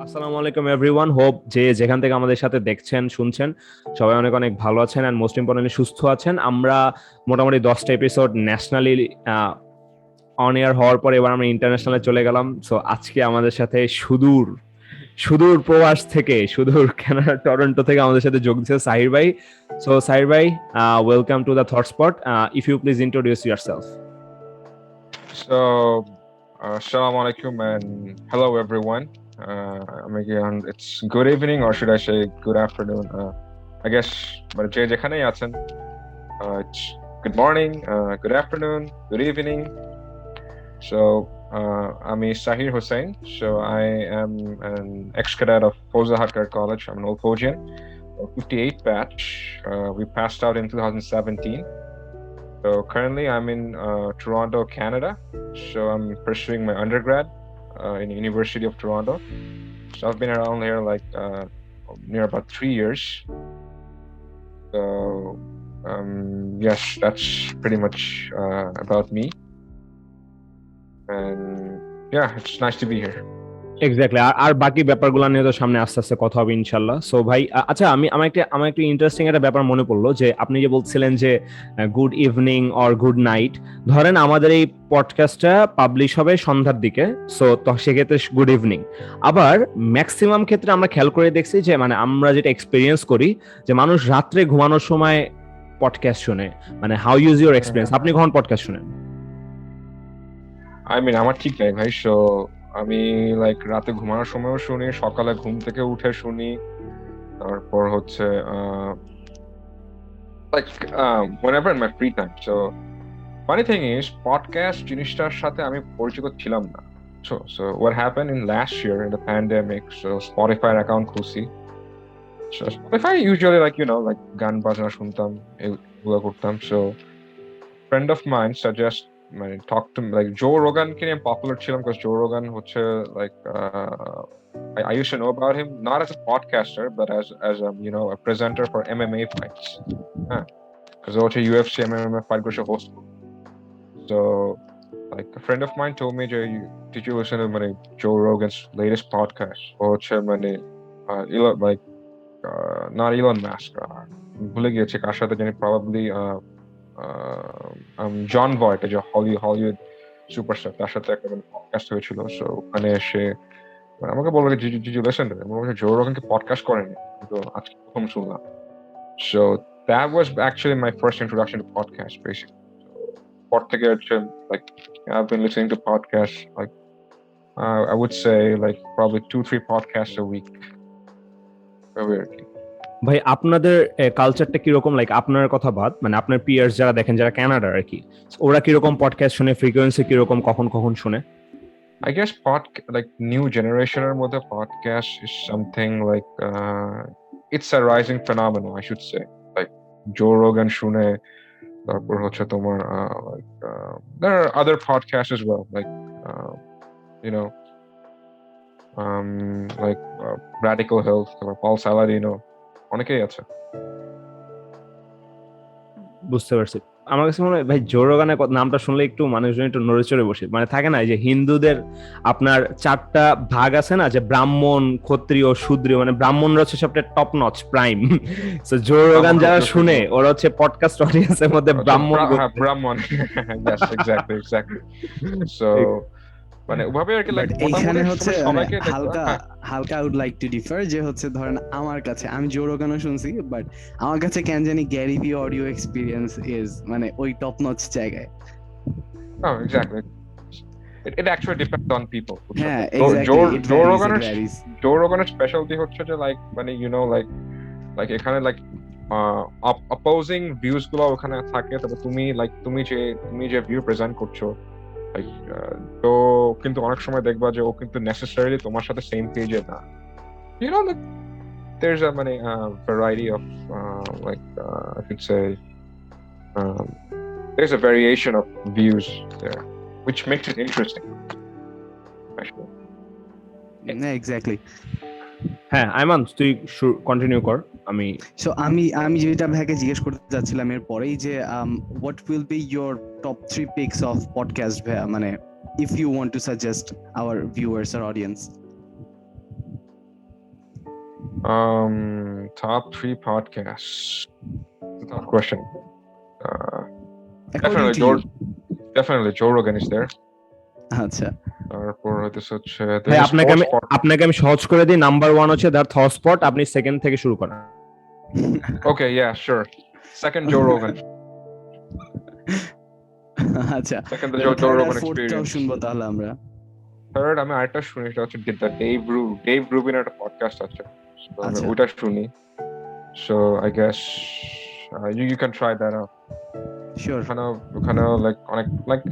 আসসালামু আলাইকুম everyone, hope যে যেখান থেকে আমাদের সাথে দেখছেন শুনছেন সবাই অনেক অনেক ভালো আছেন এন্ড মোস্ট ইম্পর্টেন্টলি সুস্থ আছেন। আমরা মোটামুটি 10টা এপিসোড ন্যাশনালি অন এয়ার হওয়ার পর এবার আমরা ইন্টারন্যাশনালে চলে গেলাম। সো আজকে আমাদের সাথে সুদূর সুদূর প্রবাস থেকে, সুদূর কানাডা টরন্টো থেকে আমাদের সাথে যোগ দিচ্ছে সাহির ভাই। সো সাহির ভাই, welcome to the ThoughtSpot. If you please introduce yourself. So, Assalamu alaikum and hello everyone. Again, it's good evening, or should I say good afternoon? I guess, but যে যেখানেই আছেন, it's good morning, good afternoon, good evening. So, I'm Sahir Hussain. So, I am an ex-cadet of Wholesome College. I'm an old Fojian, 58 batch. We passed out in 2017. So currently I'm in Toronto, Canada. So I'm pursuing my undergrad in the University of Toronto. So I've been around here like near about 3 years. So yes, that's pretty much about me. And yeah, it's nice to be here. Exactly. আর বাকি ব্যাপারগুলো নিয়ে তো সামনে আস্তে আস্তে কথা হবে ইনশাল্লাহ। সো ভাই, আচ্ছা, আমার একটা ইন্টারেস্টিং একটা ব্যাপার মনে পড়লো যে আপনি যে বলছিলেন যে good evening or good night. ধরেন আমাদের এই পডকাস্টটা পাবলিশ হবে সন্ধ্যার দিকে, সো তো সেক্ষেত্রে গুড ইভিনিং। আবার ম্যাক্সিমাম ক্ষেত্রে আমরা খেয়াল করে দেখছি যে মানে আমরা যেটা এক্সপিরিয়েন্স করি যে মানুষ রাত্রে ঘুমানোর সময় পডকাস্ট শুনে। মানে হাউ ইউজ ইউর এক্সপিরিয়েন্স, আপনি কখন পডকাস্ট শুনেন? আমার ঠিক নাই ভাই। সো আমি লাইক রাতে ঘুমানোর সময়ও শুনি, সকালে ঘুম থেকে উঠে শুনি, তারপর হচ্ছে whenever in my free time. So funny thing is podcast জিনিসটার সাথে আমি পরিচিত ছিলাম না। So what happened in last year in the pandemic, so Spotify account খুলছি। So Spotify usually like গান বাজনা শুনতাম, এগুলো করতাম। So friend of mine suggest মানে talk to me like Joe Rogan কে নিয়ে পপুলার ছিলাম because Joe Rogan হচ্ছে like I used to know about him not as a podcaster but as a presenter for MMA fights. Because হচ্ছে UFC MMA fight গুলো host করে। So like a friend of mine told me, did you listen to Joe Rogan's latest podcast? Or হচ্ছে Elon not Elon Musk, ভুলে গিয়েছি কার সাথে জানি, probably জন ভয়েট, যে Hollywood superstar, তার সাথে একটা পডকাস্ট হয়েছিল। সো ওখানে এসে আমাকে বললো যে লিসেন টু হিম, জো রোগান কি পডকাস্ট করেনি, তো আজকে প্রথম শুনলাম। So that was actually my first introduction to podcast basically. পর থেকে হচ্ছে like I've been listening to podcasts like I would say like probably 2-3 podcasts a week. ভাই, আপনাদের কালচারটা কিরকম? লাইক আপনার কথা বাদ, মানে আপনার পিয়ার্স যারা দেখেন, যারা কানাডার আর কি, ওরা কিরকম পডকাস্ট শুনে, ফ্রিকোয়েন্সি কিরকম, কখন কখন শুনে? I guess like new generation মধ্যে podcast is something like it's a rising phenomenon, I should say. Like Joe Rogan শুনে, তারপর হচ্ছে তোমার like there are other podcasts as well, like you know like Radical Health, তারপর Paul Saladino, অনেকেই আছে। বুঝতে পারছি। আমার কাছে মনে হয় ভাই, জো রোগানের নামটা শুনলে একটু মানুষজন একটু নড়ে চড়ে বসে। মানে থাকে না যে হিন্দুদের আপনার 4টা ভাগ আছে না, যে ব্রাহ্মণ, ক্ষত্রিয়, শূদ্রীয়, মানে ব্রাহ্মণরা হচ্ছে সবচেয়ে টপ নচ প্রাইম। সো জো রোগান যারা শুনে ওরা হচ্ছে পডকাস্ট অডিয়েন্সের মধ্যে ব্রাহ্মণ। Yes, exactly. So মানে ওভাবে আর কি, লাইক এখানে হচ্ছে হালকা হালকা I would like to differ, যে হচ্ছে ধরেন আমার কাছে, আমি জো রোগানও শুনছি, বাট আমার কাছে কেন জানি Gary Vee audio experience is মানে ওই টপ নচ জায়গায়। Oh, exactly. It actually depends on people. হ্যাঁ, এক্স্যাক্টলি। Joe Rogan's specialty হচ্ছে যে লাইক মানে like এখানে লাইক অপোজিং ভিউজ গুলো ওখানে থাকে, তবে তুমি যে ভিউ প্রেজেন্ট করছো লাইক তো কিন্তু অনেক সময় দেখবা যে ও কিন্তু নেসেসারিলি তোমার সাথে সেম পেজে না। like there's a variety of like I could say there's a variation of views there, which makes it interesting actually. Exactly. হ্যাঁ, আইমান, তুই কন্টিনিউ কর। আমি যেটা ভাইকে জিজ্ঞেস করতে চাচ্ছিলাম এর পরেই, যে what will be your top 3 picks of podcast, মানে if you want to suggest our viewers or audience. Top 3 podcasts. It's a tough question. According Definitely to you. definitely Joe Rogan is there. আচ্ছা তারপর হচ্ছে ভাই there's a আপনাকে আমি sports আপনাকে আমি সহজ করে দিই, নাম্বার 1 হচ্ছে দ্য থটস্পট, আপনি সেকেন্ড থেকে শুরু করেন। Okay, yeah, sure. Second, Joe Rogan. আচ্ছা Second, the তাহলে Joe থার্ড আর Rogan ফোর্থটাও experience. শুনবো তাহলে আমরা। Third, আমি আরেকটা শুনি, সেটা হচ্ছে the Dave Rubin একটা podcast আছে, so আমি আচ্ছা ওটা শুনি। So I guess you can try that out. Sure. ওখানেও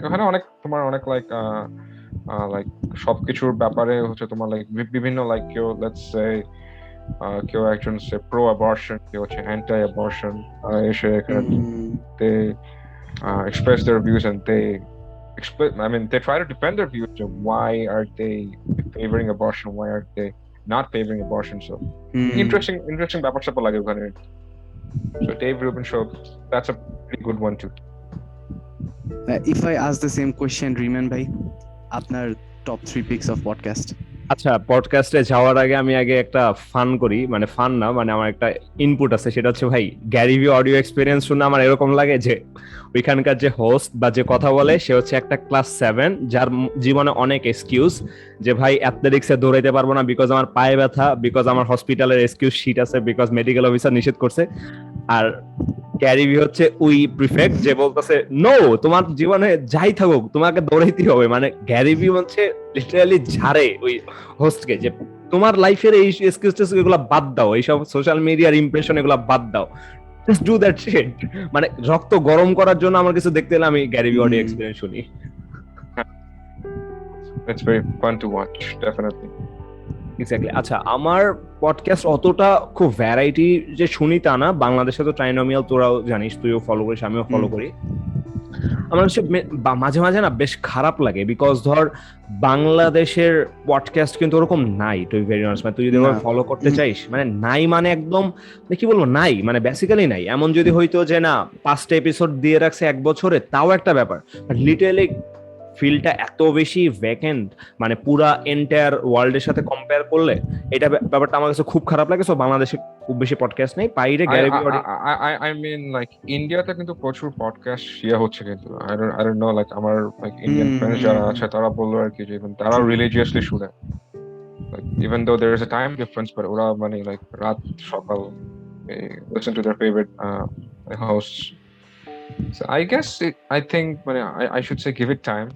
ওখানে অনেক তোমার অনেক like সবকিছুর ব্যাপারে হচ্ছে তোমার বিভিন্ন কেউ let's say কেউ একজন pro abortion, কেউ হচ্ছে anti abortion, এসে এখানে they express their views and they try to defend their views of why are they favoring abortion, why are they not favoring abortion. So interesting ব্যাপার স্যাপার লাগে ওখানে. So Dave Rubin show, that's a pretty good one too. If I ask the same question, Riman ভাই, আপনার top 3 peaks of podcast? আচ্ছা, পডকাস্টে যাওয়ার আগে আমি একটা ফান করি, মানে ফান না, মানে আমার একটা ইনপুট আছে, সেটা হচ্ছে ভাই গ্যারি ভি অডিও এক্সপিরিয়েন্স শুনে আমার এরকম লাগে যে ওইখানকার যে হোস্ট বা যে কথা বলে সে হচ্ছে একটা ক্লাস 7 যার জীবনে অনেক এক্সকিউজ, যে ভাই অ্যাথলেটিক্সে দৌড়াইতে পারবো না বিকজ আমার পায়ে ব্যথা, বিকজ আমার হসপিটালের এক্সকিউজ শিট আছে, বিকজ মেডিকেল অফিসার নিষেধ করছে। আর গ্যারি ভি হচ্ছে ওই প্রিফেক্ট যে বলতেছে নো, তোমার জীবনে যাই থাকুক তোমাকে দৌড়াইতে হবে। মানে গ্যারি ভি হচ্ছে লিটারালি ঝাড়ে ওই হোস্টকে যে তোমার লাইফের এই এক্সকিউজেস এগুলো বাদ দাও, এইসব সোশ্যাল মিডিয়ার ইমপ্রেশন এগুলো বাদ দাও, জাস্ট ডু দ্যাট শিট। মানে রক্ত গরম করার জন্য আমার কিছু দেখতে এলে আমি গ্যারি ভি অডিও এক্সপেরিয়েন্স শুনি। It's very fun to watch, definitely. Exactly. আচ্ছা, আমার পডকাস্ট অতটা খুব ভ্যারাইটি যে শুনি তা না। বাংলাদেশে তো ট্রাইনোমিয়াল তোরাও জানিস, তুইও ফলো করিস, আমিও ফলো করি। আমার হচ্ছে মাঝে মাঝে না বেশ খারাপ লাগে, বিকজ ধর বাংলাদেশের পডকাস্ট কিন্তু ওরকম নাই, টু বি ভেরি অনেস্ট। মানে তুই যদি ফলো করতে চাইস, মানে নাই, মানে একদম কি বলবো, নাই, মানে বেসিক্যালি নাই। এমন যদি হইতো যে না 5টা এপিসোড দিয়ে রাখছে 1 বছরে, তাও একটা ব্যাপার, বাট লিটারালি ফিল্ডটা এত বেশি ভ্যাকেন্ট, মানে পুরা এন্টায়ার ওয়ার্ল্ডের সাথে কম্পেয়ার করলে এটা ব্যাপারটা আমার কাছে খুব খারাপ লাগে। সো বাংলাদেশে খুব বেশি পডকাস্ট নেই। বাইরে I mean ইন্ডিয়াতে কিন্তু প্রচুর পডকাস্ট হচ্ছে, কিন্তু I don't know, আমার ইন্ডিয়ান ফ্রেন্ডস যারা আছে তারা বললো আর কি যে তারা রিলিজিয়াসলি শুনে, even though there is a time difference, but ওরা মানে রাত সকাল listen to their favorite hosts. So I guess I think I should say give it time.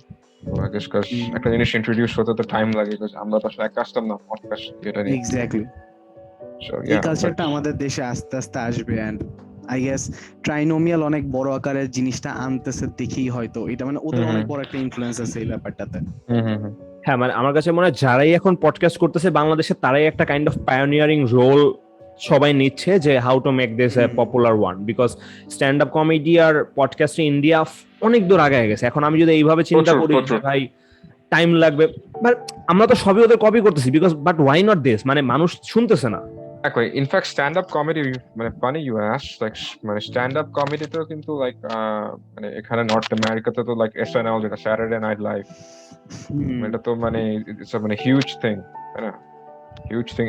I guess because একটা জিনিস ইন্ট্রোডিউস হতে তো টাইম লাগে, because আমরা তো আসলে কাস্টম না পডকাস্ট যেটা নিয়ে। এক্স্যাক্টলি। So এই কালচারটা আমাদের দেশে আস্তে আস্তে আসবে, এন্ড আই গেস ট্রাইনোমিয়াল অনেক বড় আকারের জিনিসটা আনতেছে দেখেই হয়তো এটা মানে ওদের অনেক বড় একটা ইনফ্লুয়েন্স আছে এই ব্যাপারটাতে। হ্যাঁ, মানে আমার কাছে মনে হয় যারাই এখন পডকাস্ট করতেছে বাংলাদেশে, তারাই একটা কাইন্ড অফ পায়োনিয়ারিং রোল সবাই নিচ্ছে যে how to make this a popular one, because stand up comedy আর পডকাস্টে ইন্ডিয়া অনেক দূর আগে গেছে। এখন আমি যদি এইভাবে চিন্তা করি যে ভাই টাইম লাগবে, বাট আমরা তো সবই ওদের কপি করতেছি, because but why not this, মানে মানুষ শুনতেছে না। ইনফ্যাক্ট স্ট্যান্ড আপ কমেডি, মানে ফানি ইউ আস, মানে স্ট্যান্ড আপ কমেডিতেও কিন্তু মানে এখানে নর্থ আমেরিকাতে তো SNL, যেটা স্যাটারডে নাইট লাইভ, এটা তো মানে ইটস আ মানে হিউজ থিং, তাই না? Huge thing.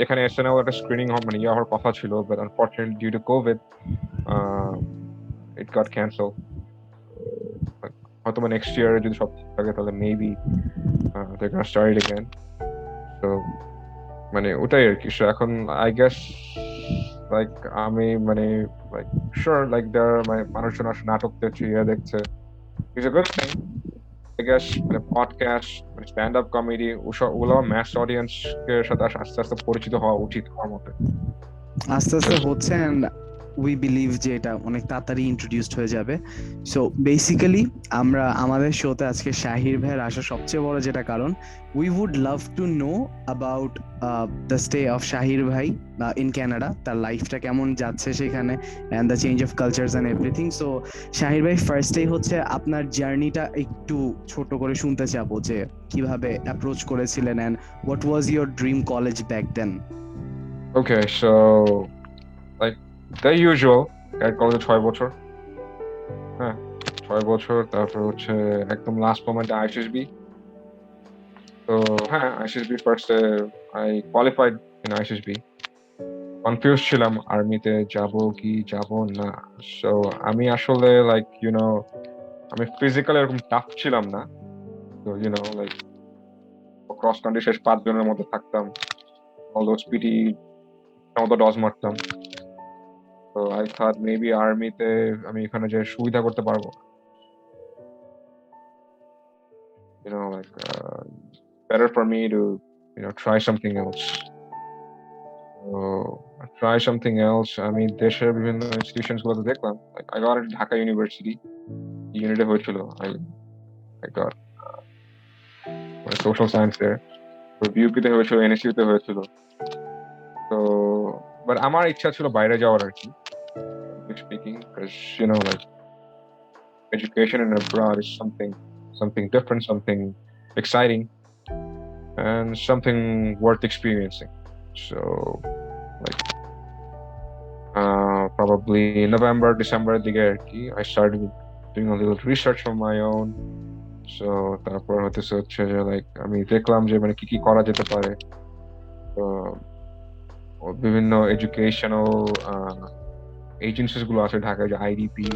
এখানে SNL একটা স্ক্রিনিং মানে হওয়ার কথা ছিল, but unfortunately due to COVID it got cancel. হয়তো নেক্সট ইয়ার যদি সব থাকে তাহলে maybe they're gonna start it again. So মানে ওটাই আর কি। এখন আই গেস আমি মানে শিওর there মানে মানুষজন আসলে নাটক দেখছে, দেখছে, it's a good thing I guess. মানে পডকাস্ট, মানে স্ট্যান্ড আপ কমেডি, ওগুলো ম্যাস অডিয়েন্স এর সাথে আস্তে আস্তে পরিচিত হওয়া উচিত আমার মতে। আস্তে আস্তে হচ্ছে, এন্ড উই বিলিভ যে এটা অনেক তাড়াতাড়ি ইন্ট্রোডিউসড হয়ে যাবে। সো বেসিক্যালি আমরা আমাদের শোতে আজকে শাহির ভাইয়ের আসা সবচেয়ে বড় যেটা কারণ, we would love to know about the stay of Shahir ভাই ইন ক্যানাডা, তার লাইফটা কেমন যাচ্ছে সেখানে, and the change of cultures and everything. So Shahir ভাই, ফার্স্টেই হচ্ছে আপনার জার্নিটা একটু ছোট করে শুনতে চাবো, যে কিভাবে অ্যাপ্রোচ করেছিলেন, and what was your dream college back then? Okay, so the usual, কলেজে 6 বছর, হ্যাঁ 6 বছর। তারপর হচ্ছে একদম লাস্ট মোমেন্টে ISSB। তো হ্যাঁ, ISSB ফার্স্টে I qualified in ISSB. Confuse ছিলাম আর্মিতে যাব কি যাব না। সো আমি আসলে লাইক আমি ফিজিক্যালি এরকম টাফ ছিলাম না। তো লাইক ক্রস কান্ট্রি শেষ 5 জনের মধ্যে থাকতাম, অল দোজ পিটি মতো ডজ মারতাম। তো আই থট মেবি আর্মিতে আমি এখানে যে সুবিধা করতে পারবো, like better for me to try something else. So try something else. আমি দেশের বিভিন্ন ইনস্টিটিউশনস গুলোতে দেখলাম, like I got it Dhaka university, ইউনিটে হয়েছিল। I got social science there. তো বিউপিতে হয়েছিল, এনএসইউতে হয়েছিল। তো বাট আমার ইচ্ছা ছিল বাইরে যাওয়ার আর কি, speaking, because like education in abroad is something different, something exciting, and something worth experiencing. So like probably November, December দিকে আর কি I started doing a little research on my own. So তারপর হচ্ছে যে লাইক আমি দেখলাম যে মানে কি কি করা যেতে পারে। তো বিভিন্ন এডুকেশনাল এজেন্সিস গুলো আছে ঢাকায়, যে আইডিপি,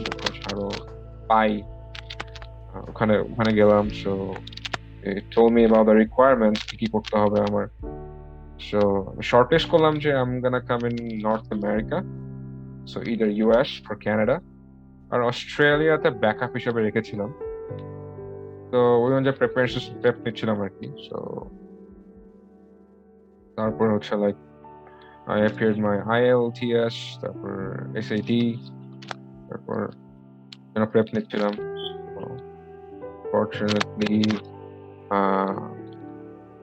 আরো পাই, ওখানে গেলাম। So it told me about the requirements, কি করতে হবে আমার। So shortlist করলাম যে I'm gonna come in North America, so either US or Canada, আর অস্ট্রেলিয়াতে ব্যাকআপ হিসেবে রেখেছিলাম। তো ওই অনুযায়ী প্রেপ নিচ্ছিলাম আর কি। সো তারপর হচ্ছে like I appeared my IELTS, তারপর SAT, তারপর প্রেপ নিচ্ছিলাম। ফরচুনেটলি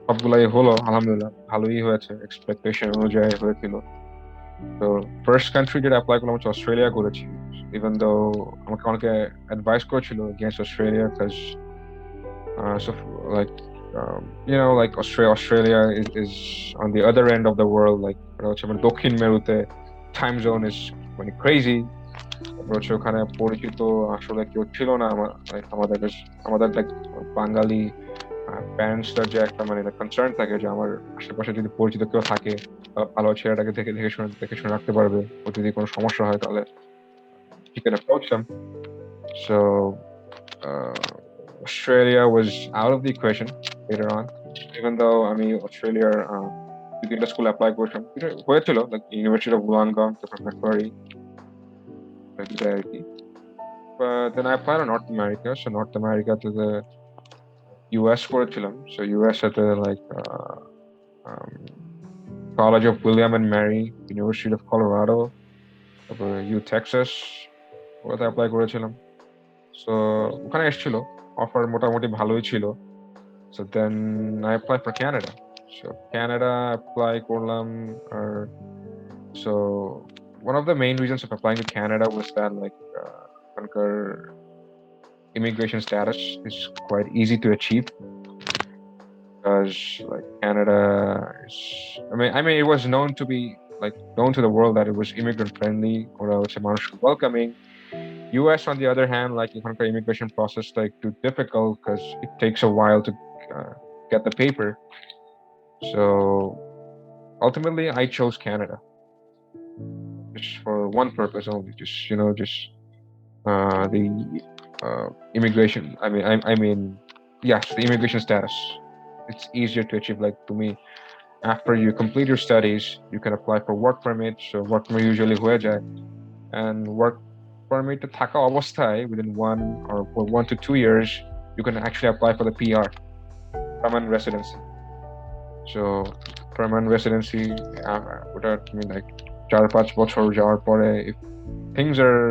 সবগুলাই হলো, আলহামদুলিল্লাহ ভালোই হয়েছে, এক্সপেকটেশন অনুযায়ী হয়েছিল। তো ফার্স্ট কান্ট্রি যেটা অ্যাপ্লাই করলাম হচ্ছে অস্ট্রেলিয়া করেছি, ইভেন দো আমাকে অনেকে অ্যাডভাইস করেছিল against Australia, because so like like Australia is on the other end of the world, like হচ্ছে মানে দক্ষিণ মেরুতে, টাইম জোন ইজ মানে ক্রেজি। হচ্ছে ওখানে পরিচিত আসলে কেউ ছিল না আমাদের লাইক বাঙালি প্যারেন্টসটার যে একটা মানে কনসার্ন থাকে যে আমার আশেপাশে যদি পরিচিত কেউ থাকে, ভালো ছেলেটাকে দেখে শুনে রাখতে পারবে, ও যদি কোনো সমস্যা হয় তাহলে he can approach them. So Australia was out of the equation later on, even though আমি অস্ট্রেলিয়ার দুইটা স্কুল অ্যাপ্লাই করেছিলাম, হয়েছিল লাইক ইউনিভার্সিটি অফ Wollongong, তারপর ম্যাকোয়ারি, আর কি। But then I applied to North America, so North America to the US করেছিলাম। So US at the like College of William and Mary, University of Colorado, তারপর Texas, ওটাতে apply করেছিলাম। So ওখানে এসেছিল, offer মোটামুটি ভালোই ছিল। So then I applied for Canada. So Canada apply করলাম, আর so one of the main reasons of applying to Canada was that like immigration status is quite easy to achieve, because like Canada is, I mean it was known to the world that it was immigrant friendly, or it's welcoming. US on the other hand, like the immigration process like too difficult, because it takes a while to get the paper. So ultimately I chose Canada just for one purpose only, just the immigration. I mean yes, the immigration status. It's easier to achieve. Like to me, after you complete your studies, you can apply for work permit. So work permit usually হয়ে যায়, and work permit to taka অবস্থায় within 1 to 2 years you can actually apply for the PR, permanent residency. So permanent residency ওটা তুমি like 4-5 বছর যাওয়ার পরে, if things are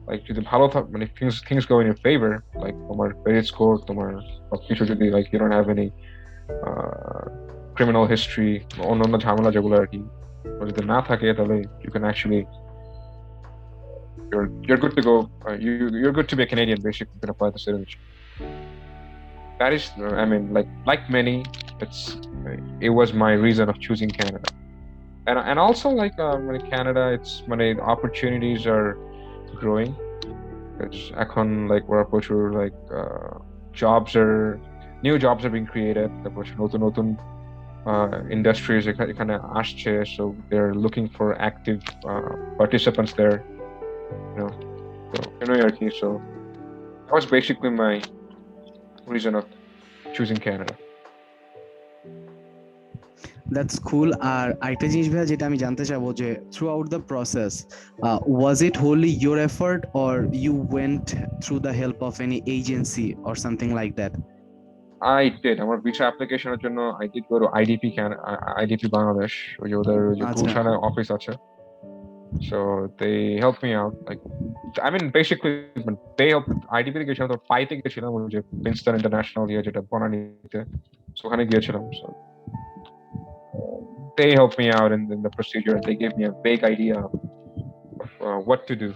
like যদি ভালো থাকে, মানে things go in your favor, like তোমার credit score, তোমার সবকিছু যদি like you don't have any criminal history, অন্যান্য ঝামেলা যেগুলো আর কি যদি না থাকে, তাহলে you can actually you're good to go. You're good to be a Canadian, basically. You can apply the citizenship. That is, I mean, like many, it was my reason of choosing Canada, and also like when Canada, it's when the opportunities are growing. It's এখন like we're প্রচুর like new jobs are being created. নতুন industries এখানে আসছে, so they're looking for active participants there, you know. So আর কি, so that was basically my reason of choosing Canada. That's cool. আর আরেকটা জিনিস ভাইয়া যেটা আমি জানতে চাবো যে throughout the process was it wholly your effort or you went through the help of any agency or something like that? I did আমার ভিসা অ্যাপ্লিকেশনের জন্য I did go to IDP Bangladesh, ওই যে ওদের যে আচ্ছা। গুলশানে অফিস আছে, so they helped me out, like I mean basically they helped IDP থেকে গেছিলাম, তো পাইতে গেছিলাম ওই যে প্রিন্সটন ইন্টারন্যাশনাল ইয়ে যেটা বনানীতে, so ওখানে গিয়েছিলাম, so they helped me out in the procedure. They gave me a vague idea of what to do,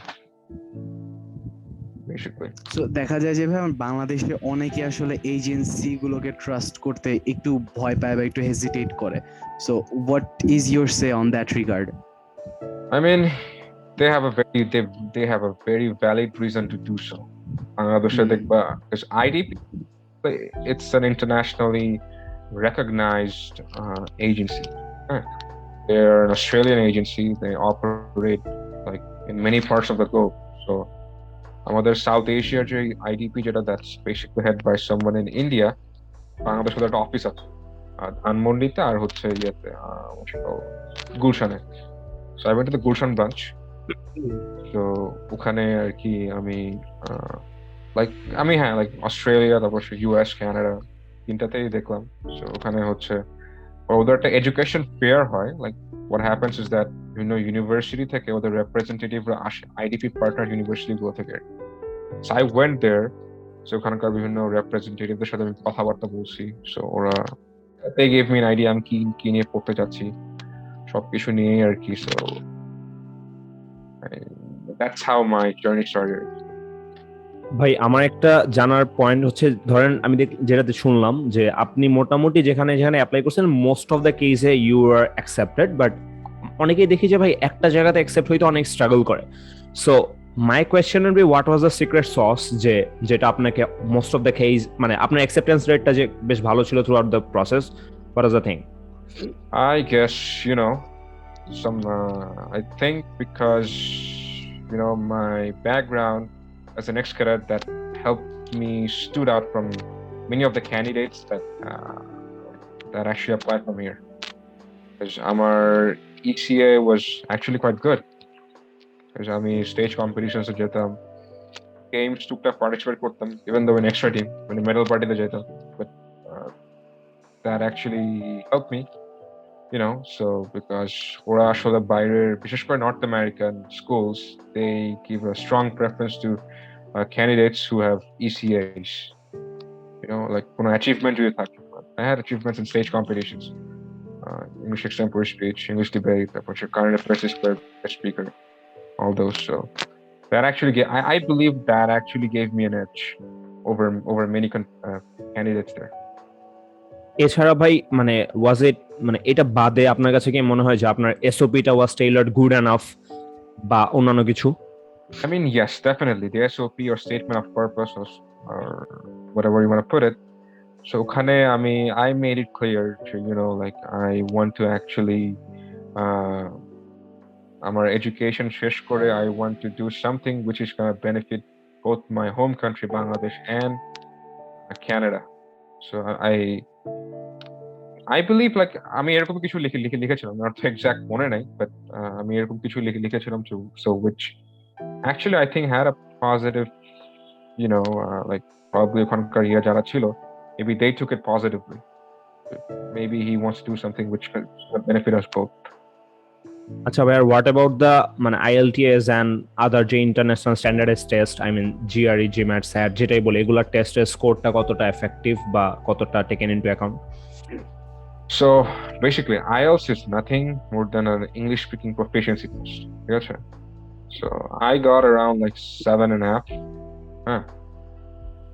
basically. So দেখা যায় যে ভাই আমার বাংলাদেশে অনেকে আসলে এজেন্সি গুলোকে ট্রাস্ট করতে একটু ভয় পায় বা একটু হেজিটেট করে। So what is your say on that regard? I mean, they have a very valid reason to do so. Because IDP, it's an internationally recognized agency. They're an Australian agency. They operate like in many parts of the globe. So আমাদের south এশিয়ার যে IDP যেটা, that's basically head by someone in India, বাংলাদেশে একটা office আছে ধানমন্ডিতে আর হচ্ছে ইয়েতে গুলশানে। So I went to the Gulshan branch. তো ওখানে আর কি আমি হ্যাঁ লাইক অস্ট্রেলিয়া, তারপর ইউএস, কানাডা তিনটাতেই দেখলাম। সো ওখানে হচ্ছে ওদের একটা এডুকেশন ফেয়ার হয়, like what happens is that university থেকে ওদের রিপ্রেজেন্টেটিভরা আসে, আইডিপি পার্টনার ইউনিভার্সিটি গুলো থেকে। So I went there, so ওখানকার বিভিন্ন রিপ্রেজেন্টেটিভদের সাথে আমি কথাবার্তা বলছি। So ওরা they gave me an idea আমি কি নিয়ে পড়তে যাচ্ছি, সবকিছু নিয়ে আর কি। So that's how my journey started. ভাই আমার একটা জানার পয়েন্ট হচ্ছে, ধরেন আমি যেটাতে শুনলাম যে আপনি মোটামুটি যেখানে যেখানে অ্যাপ্লাই করছেন মোস্ট অফ দ্য কেসে ইউ আর অ্যাকসেপ্টেড, বাট অনেকেই দেখি যে ভাই একটা জায়গাতে অ্যাকসেপ্ট হইতে অনেক স্ট্রাগল করে। So my question will be what was the secret sauce যেটা আপনাকে মোস্ট অফ দ্য কেস মানে আপনার অ্যাকসেপ্টেন্স রেটটা যে বেশ ভালো ছিল through out the process, what was the thing? I guess I think because my background as an ex-cadet that helped me stood out from many of the candidates that actually applied from here. Because our ECA was actually quite good. Because stage competitions to jetam, games took the participate করতাম, even though in extra team, when the medal party jetam, but that actually helped me, so because ওরা আসলে বাইরের বিশেষ করে North American schools, they give a strong preference to candidates who have ECAs, like কোনো achievement যদি থাকে। I had achievements in stage competitions, English extempore speech, English debate, current affairs speaker, all those. So that actually I believe that actually gave me an edge over many candidates there. এছাড়া ভাই মানে ওয়াজ ইট মানে এটা বাদে আপনার কাছে কি মনে হয় যে আপনার এসওপিটা ওয়াজ টেইলার্ড গুড এনাফ বা অন্যান্য কিছু? I mean, yes, definitely. The SOP or statement of purpose or whatever you want to put it. So ওখানে I made it clear to, like I want to actually আমার education শেষ করে I want to do something which is going to benefit both my home country Bangladesh and Canada. So I believe like আমি এরকম কিছু লিখেছিলাম, not exact মনে নাই, but আমি এরকম কিছু লিখেছিলাম too, so which actually I think had a positive, like probably ওখানকার যারা ছিল, maybe they took it positively. Maybe he wants to do something which could benefit us both. আচ্ছা ভাই, what about the মানে IELTS and other যে international standardised test, I mean GRE, GMAT, SAT যেটাই বলে, এগুলা টেস্টের স্কোরটা কতটা এফেক্টিভ বা কতটা taken into account? So basically IELTS is nothing more than an English speaking proficiency test. Gotcha. So I got around like 7.5.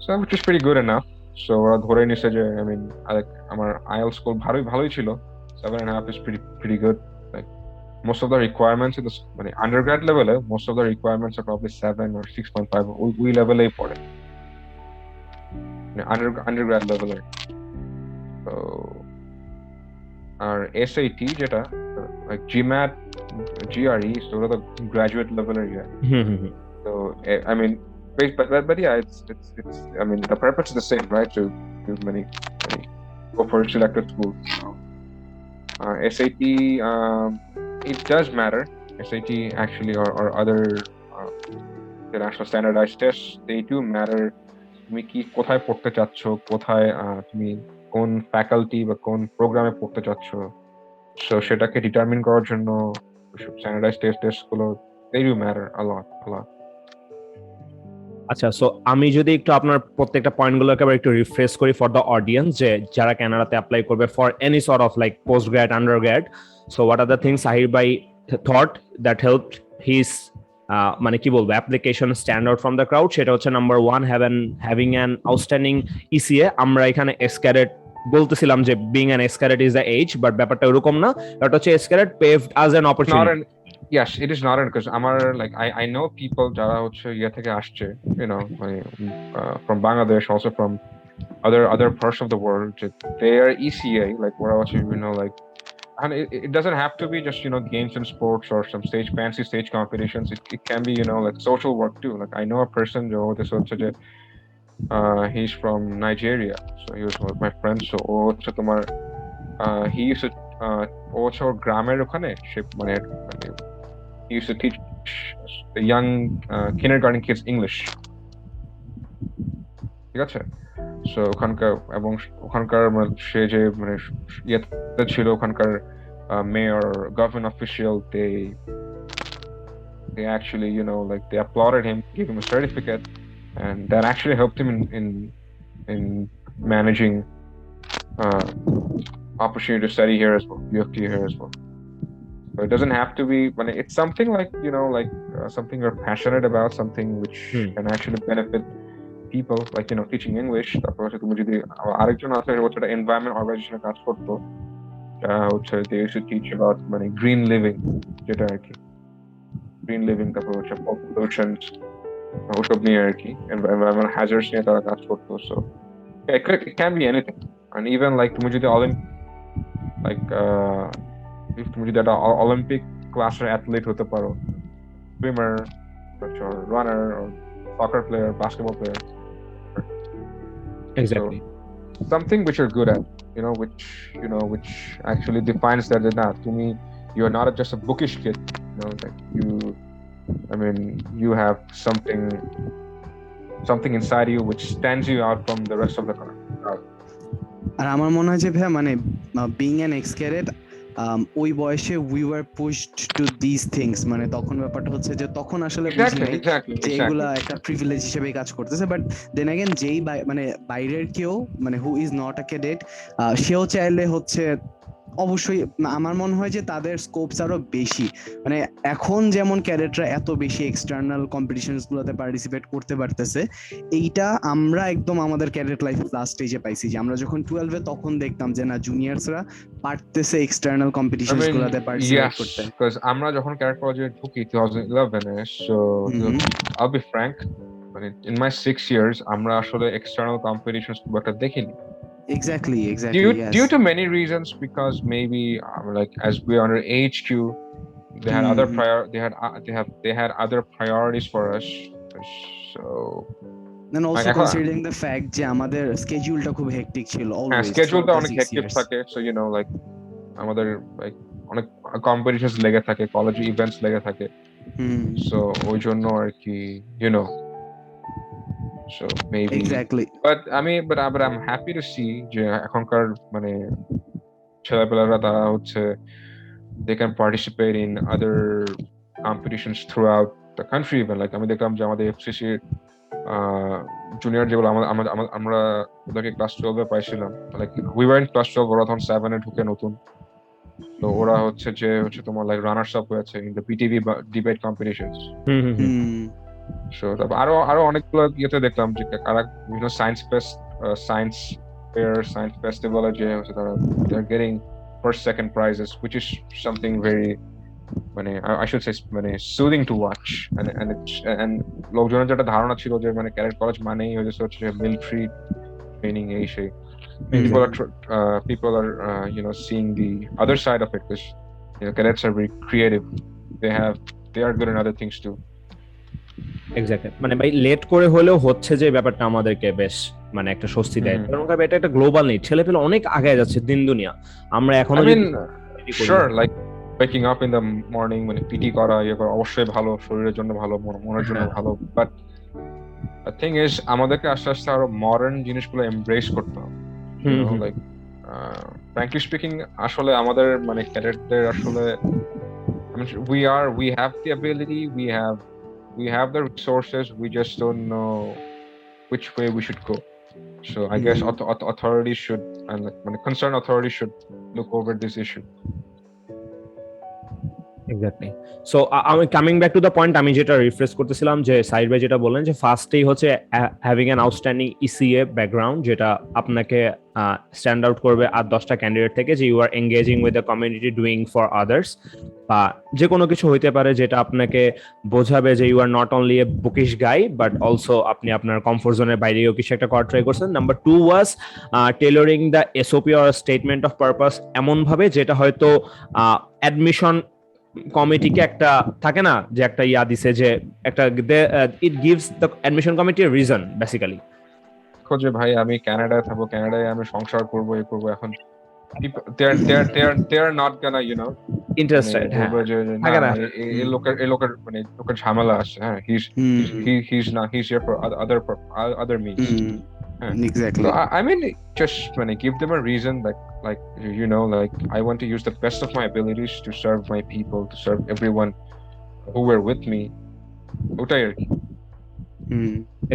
So which is pretty good enough. So ধরে নিছে যে আমার IELTS score ভালোই ছিল। 7.5 is pretty good. Like most of the requirements in the undergrad level, most of the requirements are probably 7 or 6.5. We level A for it. Undergrad level. So R SAT যেটা like GMAT, GRE, so ওগুলো তো graduate level এর So I mean, but yeah, it's I mean the purpose is the same, right? To many go for selected schools. SAT, it does matter. SAT actually or other the national standardized tests, they do matter. তুমি কি কোথায় পড়তে চাচ্ছ, কোথায় তুমি কোন faculty বা কোন প্রোগ্রামে পড়তে চাচ্ছ, সো সেটাকে ডিটারমিন করার জন্য স্ট্যান্ডার্ডাইজড টেস্ট গুলো they do matter a lot. আচ্ছা, সো আমি যদি একটু আপনার প্রত্যেকটা পয়েন্টগুলোকে আবার একটু রিফ্রেশ করি ফর দ্য অডিয়েন্স, যে যারা কানাডাতে অ্যাপ্লাই করবে for any sort of like post grad, under grad, so what are the things Sahir ভাই থট দ্যাট হেল্পড হিজ মানে কি বলবো application stand out from the crowd, সেটা হচ্ছে number one, having an outstanding ECA। আমরা এখানে ex-cadet বলতেছিলাম যে being an ex-cadet is the edge, but ব্যাপারটা এরকম না, এটা হচ্ছে ex-cadet paved as an opportunity. Yes, it is not because আমার like I know people যারা হচ্ছে ইয়ে থেকে আসছে, you know, from Bangladesh, also from other parts of the world, they are ECA, like what else, you know, like, and it doesn't have to be just, you know, games and sports or some fancy stage competitions. It can be, you know, like social work too. Like I know a person, this was such a he's from Nigeria, so he was one of my friends. So he used to also গ্রামের ওখানে মানে he used to teach the young kindergarten kids English, ঠিক আছে? So ওখানকার এবং ওখানকার সে যে মানে ইয়েতে ছিল ওখানকার mayor, government official, they actually, you know, like they applauded him, gave him a certificate, and that actually helped him in managing opportunity to study here as well, UFT here as well. So it doesn't have to be, but it's something like, you know, like something you're passionate about, something which can actually benefit people, like, you know, teaching English. তারপর হচ্ছে তুমি যদি আরেকজন আছে হচ্ছে একটা environment অর্গানাইজেশনে কাজ করতো, হচ্ছে they used to teach about মানে গ্রিন লিভিং, যেটা আর কি গ্রিন লিভিং, তারপর হচ্ছে পপুলেশন ওসব নিয়ে আর কি এনভায়রনমেন্ট হ্যাজার্ডস নিয়ে তারা কাজ করতো। So it can be anything, and even like তুমি যদি তুমি যদি একটা অলিম্পিক ক্লাসের অ্যাথলিট হতে পারো, swimmer, runner, soccer player, basketball player, Exactly. So, something which you're good at, which actually defines that to me you're not just a bookish kid, like you have something inside you which stands you out from the rest of the crowd. আর আমার মনে হয় যে ভাই মানে being an ex-cadet, ওই বয়সে we were pushed to these things, মানে তখন ব্যাপারটা হচ্ছে যে তখন আসলে বুঝি নাই যে এগুলা একটা প্রিভিলেজ হিসেবে কাজ করতেছে, বাট দেন अगेन যেই মানে বাইরের কেউ মানে who is not a cadet, সেও চাইলে হচ্ছে অবশ্যই আমার মনে হয় যে তাদের স্কোপস আরো বেশি, মানে এখন যেমন ক্যাডেটরা এত বেশি এক্সটার্নাল কম্পিটিশনস গুলোতে পার্টিসিপেট করতে পারতেছে, এইটা আমরা একদম আমাদের ক্যাডেট লাইফ লাস্ট স্টেজে পাইছি, যে আমরা যখন 12 এ তখন দেখতাম যে না জুনিয়রসরা পারতেছে এক্সটার্নাল কম্পিটিশনস গুলোতে পার্টিসিপেট করতে। বিকজ আমরা যখন ক্যাডেট কলেজে ঢুকি 2011 এ, so I'll be frank, in my 6 years আমরা আসলে এক্সটার্নাল কম্পিটিশনস খুব একটা দেখিনি। Exactly. Due to many reasons, because maybe like as we're under HQ, they had they had other priorities for us. So and also considering the fact যে আমাদের স্কেডিউলটা খুব hectic ছিল, always স্কেডিউলটা অনেক হেক্টিক থাকে, so like আমাদের like অনেক competitions লেগে থাকে, কলেজ ইভেন্টস লেগে থাকে, so ওই জন্য আর কি so maybe exactly, but I'm happy to see যে এখনকার মানে ছেলেপেলেরা তারা হচ্ছে they can participate in other competitions throughout the country, even like আমি দেখলাম যে আমাদের FCC জুনিয়র যেগুলো আমরা ওদেরকে ক্লাস 12 এ পাইছিলাম, like we were in class 12, ওরা তখন 7 এ ঢুকে নতুন, তো ওরা হচ্ছে তোমার like runners up হয়েছে in the PTV debate competitions. So আরো অনেকগুলো ইয়েতে দেখলাম যে কারা বিভিন্ন সায়েন্স ফেয়ার, সায়েন্স ফেস্টিভ্যালে যে হচ্ছে তারা they're getting first second prizes, which is something very মানে I should say মানে soothing to watch, and লোকজনের যেটা ধারণা ছিল যে মানে ক্যাডেট কলেজ মানেই হচ্ছে মিলিটারি ট্রেনিং এই সেই, People are seeing the other side of it, because cadets are very creative. They are good in other things too. Exactly, মানে ভাই লেট করে হলেও হচ্ছে যে ব্যাপারটা আমাদেরকে বেশ মানে একটা স্বস্তি দেয়, কারণ ভাই এটা একটা গ্লোবাল নিড, ছেলেপেলে অনেক আগে যাচ্ছে দিন দুনিয়া, আমরা এখনো sure, like waking up in the morning, মানে পিটি করা অবশ্যই ভালো, শরীরের জন্য ভালো, মনের জন্য ভালো, বাট the thing is আমাদেরকে আস্তে আস্তে আরো মডার্ন জিনিসগুলো এমব্রেস করতে হবে, like frankly speaking, আসলে আমাদের মানে ক্যাডেটদের আসলে we have the ability, we have the resources, we just don't know which way we should go. So I guess authorities should, and concerned authorities should look over this issue. Exactly. So আমি coming back to the point, আমি যেটা refresh করতেছিলাম যে side ভাই যেটা বললেন যে ফার্স্টেই হচ্ছে having an outstanding ECA background, যেটা আপনাকে স্ট্যান্ড আউট করবে আর 10টা ক্যান্ডিডেট থেকে, যে you are engaging with the community, doing for others, বা যে কোনো কিছু হইতে পারে যেটা আপনাকে বোঝাবে যে you are not only a bookish guy, but also আপনি আপনার কমফোর্ট জোনের বাইরেও কিছু একটা করার ট্রাই করছেন। Number 2 was tailoring the SOP or statement of purpose এমন ভাবে যেটা হয়তো অ্যাডমিশন কমিটিকে একটা থাকে না যে একটা ইয়া দিছে যে একটা it gives the admission committee a reason basically, খোঁজে ভাই আমি কানাডায় থাকবো, কানাডায় আমি সংসার করবো, এই করবো, এখন they are not gonna interested. হ্যাঁ, লোকের ঝামেলা আছে, হ্যাঁ, he's not, he's here for other means. Exactly. So I mean, just give them a reason, like I want to use the best of my abilities to serve my people, to serve everyone who were with me. ওটাই আর কি।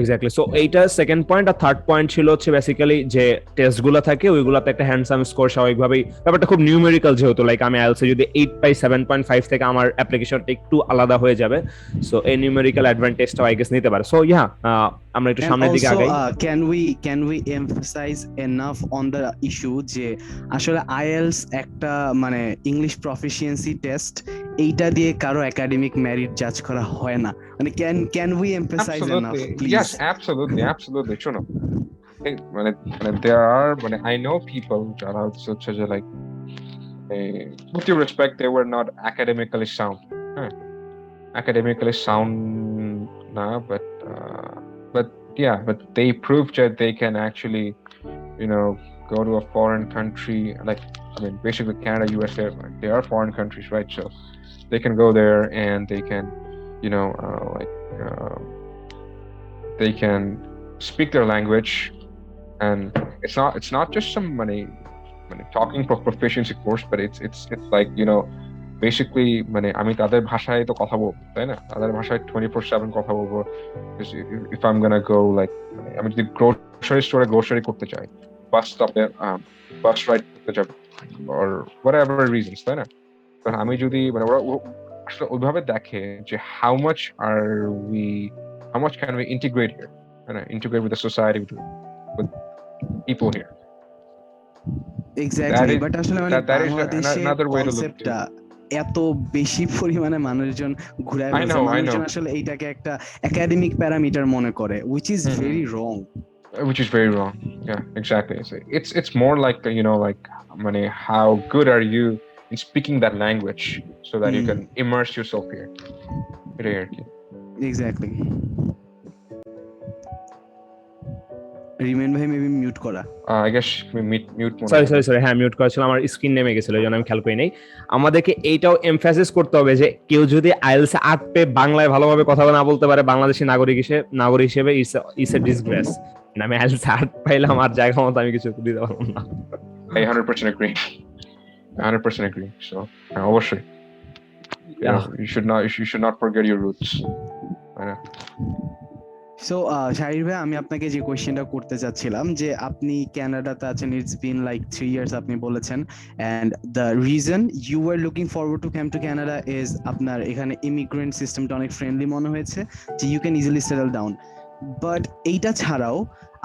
Exactly. So এইটা second point. আর third point ছিল হচ্ছে basically যে টেস্টগুলো থাকে ওইগুলোতে একটা handsome score, স্বাভাবিকভাবেই ব্যাপারটা খুব নিউমেরিক্যাল, যেহেতু লাইক আমি আইএলটিএস যদি 8 পাই 7.5 থেকে আমার অ্যাপ্লিকেশনটা একটু আলাদা হয়ে যাবে, সো এই নিউমেরিক্যাল অ্যাডভান্টেজটা আই গেস নিতে পারে। সো ইয়া, আমরা একটু সামনের দিকে আগাই। can we emphasize enough on the issue যে আসলে আইএলটিএস একটা মানে ইংলিশ প্রফিসিয়েন্সি টেস্ট, এইটা দিয়ে কারো একাডেমিক মেরিট জাজ করা হয় না, মানে can we emphasize enough, please? Yes, absolutely. শোনো, মানে there are, I know people যারা হচ্ছে যে like with due respect, they were not academically sound, academically sound na, but yeah, but they proved that they can actually go to a foreign country, like basically Canada, USA, they are foreign countries, right? So they can go there and they can they can speak their language, and it's not just some talking proficiency course, but it's like basically আমি তাদের ভাষায় তো কথা বলবো, তাই না? তাদের ভাষায় 24/7 কথা বলবো। if I'm gonna go like আমি যদি গ্রোসারি স্টোরে গ্রোসারি করতে চাই, বাস স্টপে বাস রাইড করতে যাব, or whatever reasons, তাই না? কারণ আমি যদি ওরা আসলে ওইভাবে দেখে যে how much can we integrate here, integrate with the society, with people here. Exactly, but আসলে বাংলাদেশে কনসেপ্টটা এত বেশি পরিমাণে মানুষজন ঘুরায় ফেলছে, মানুষজন আসলে এইটাকে একটা একাডেমিক প্যারামিটার মনে করে, which is very wrong. Yeah, exactly. It's more like like how good are you in speaking that language so that you can immerse yourself here. Exactly. Remain ভাই মেবি মিউট করা, I guess mute sorry হ্যাঁ mute করা ছিল, আমার screen নেমে গেছিল এই জন্য আমি খেয়াল করি নাই। আমাদেরকে এইটাও এমফাসিস করতে হবে যে কেউ যদি আইএলটিএস 8 পেয়ে বাংলায় ভালোভাবে কথা না বলতে পারে বাংলাদেশী নাগরিক হিসেবে ইটস এ ডিসগ্রেস। আমি আইএলটিএস 8 পাইলাম আর জায়গা মতো আমি কিছু দিতে পারলাম না। I 100% agree. So অবশ্যই you should not forget your roots. So Shahir ভাই, আমি আপনাকে যে কোয়েশ্চেনটা করতে চাচ্ছিলাম যে আপনি কানাডাতে আছেন, ইটস বিন লাইক 3 ইয়ার্স আপনি বলেছেন, and the reason you are looking forward to come to Canada is আপনার এখানে ইমিগ্রেন্ট সিস্টেমটা অনেক ফ্রেন্ডলি মনে হয়েছে, যে you can easily settle down. But এইটা ছাড়াও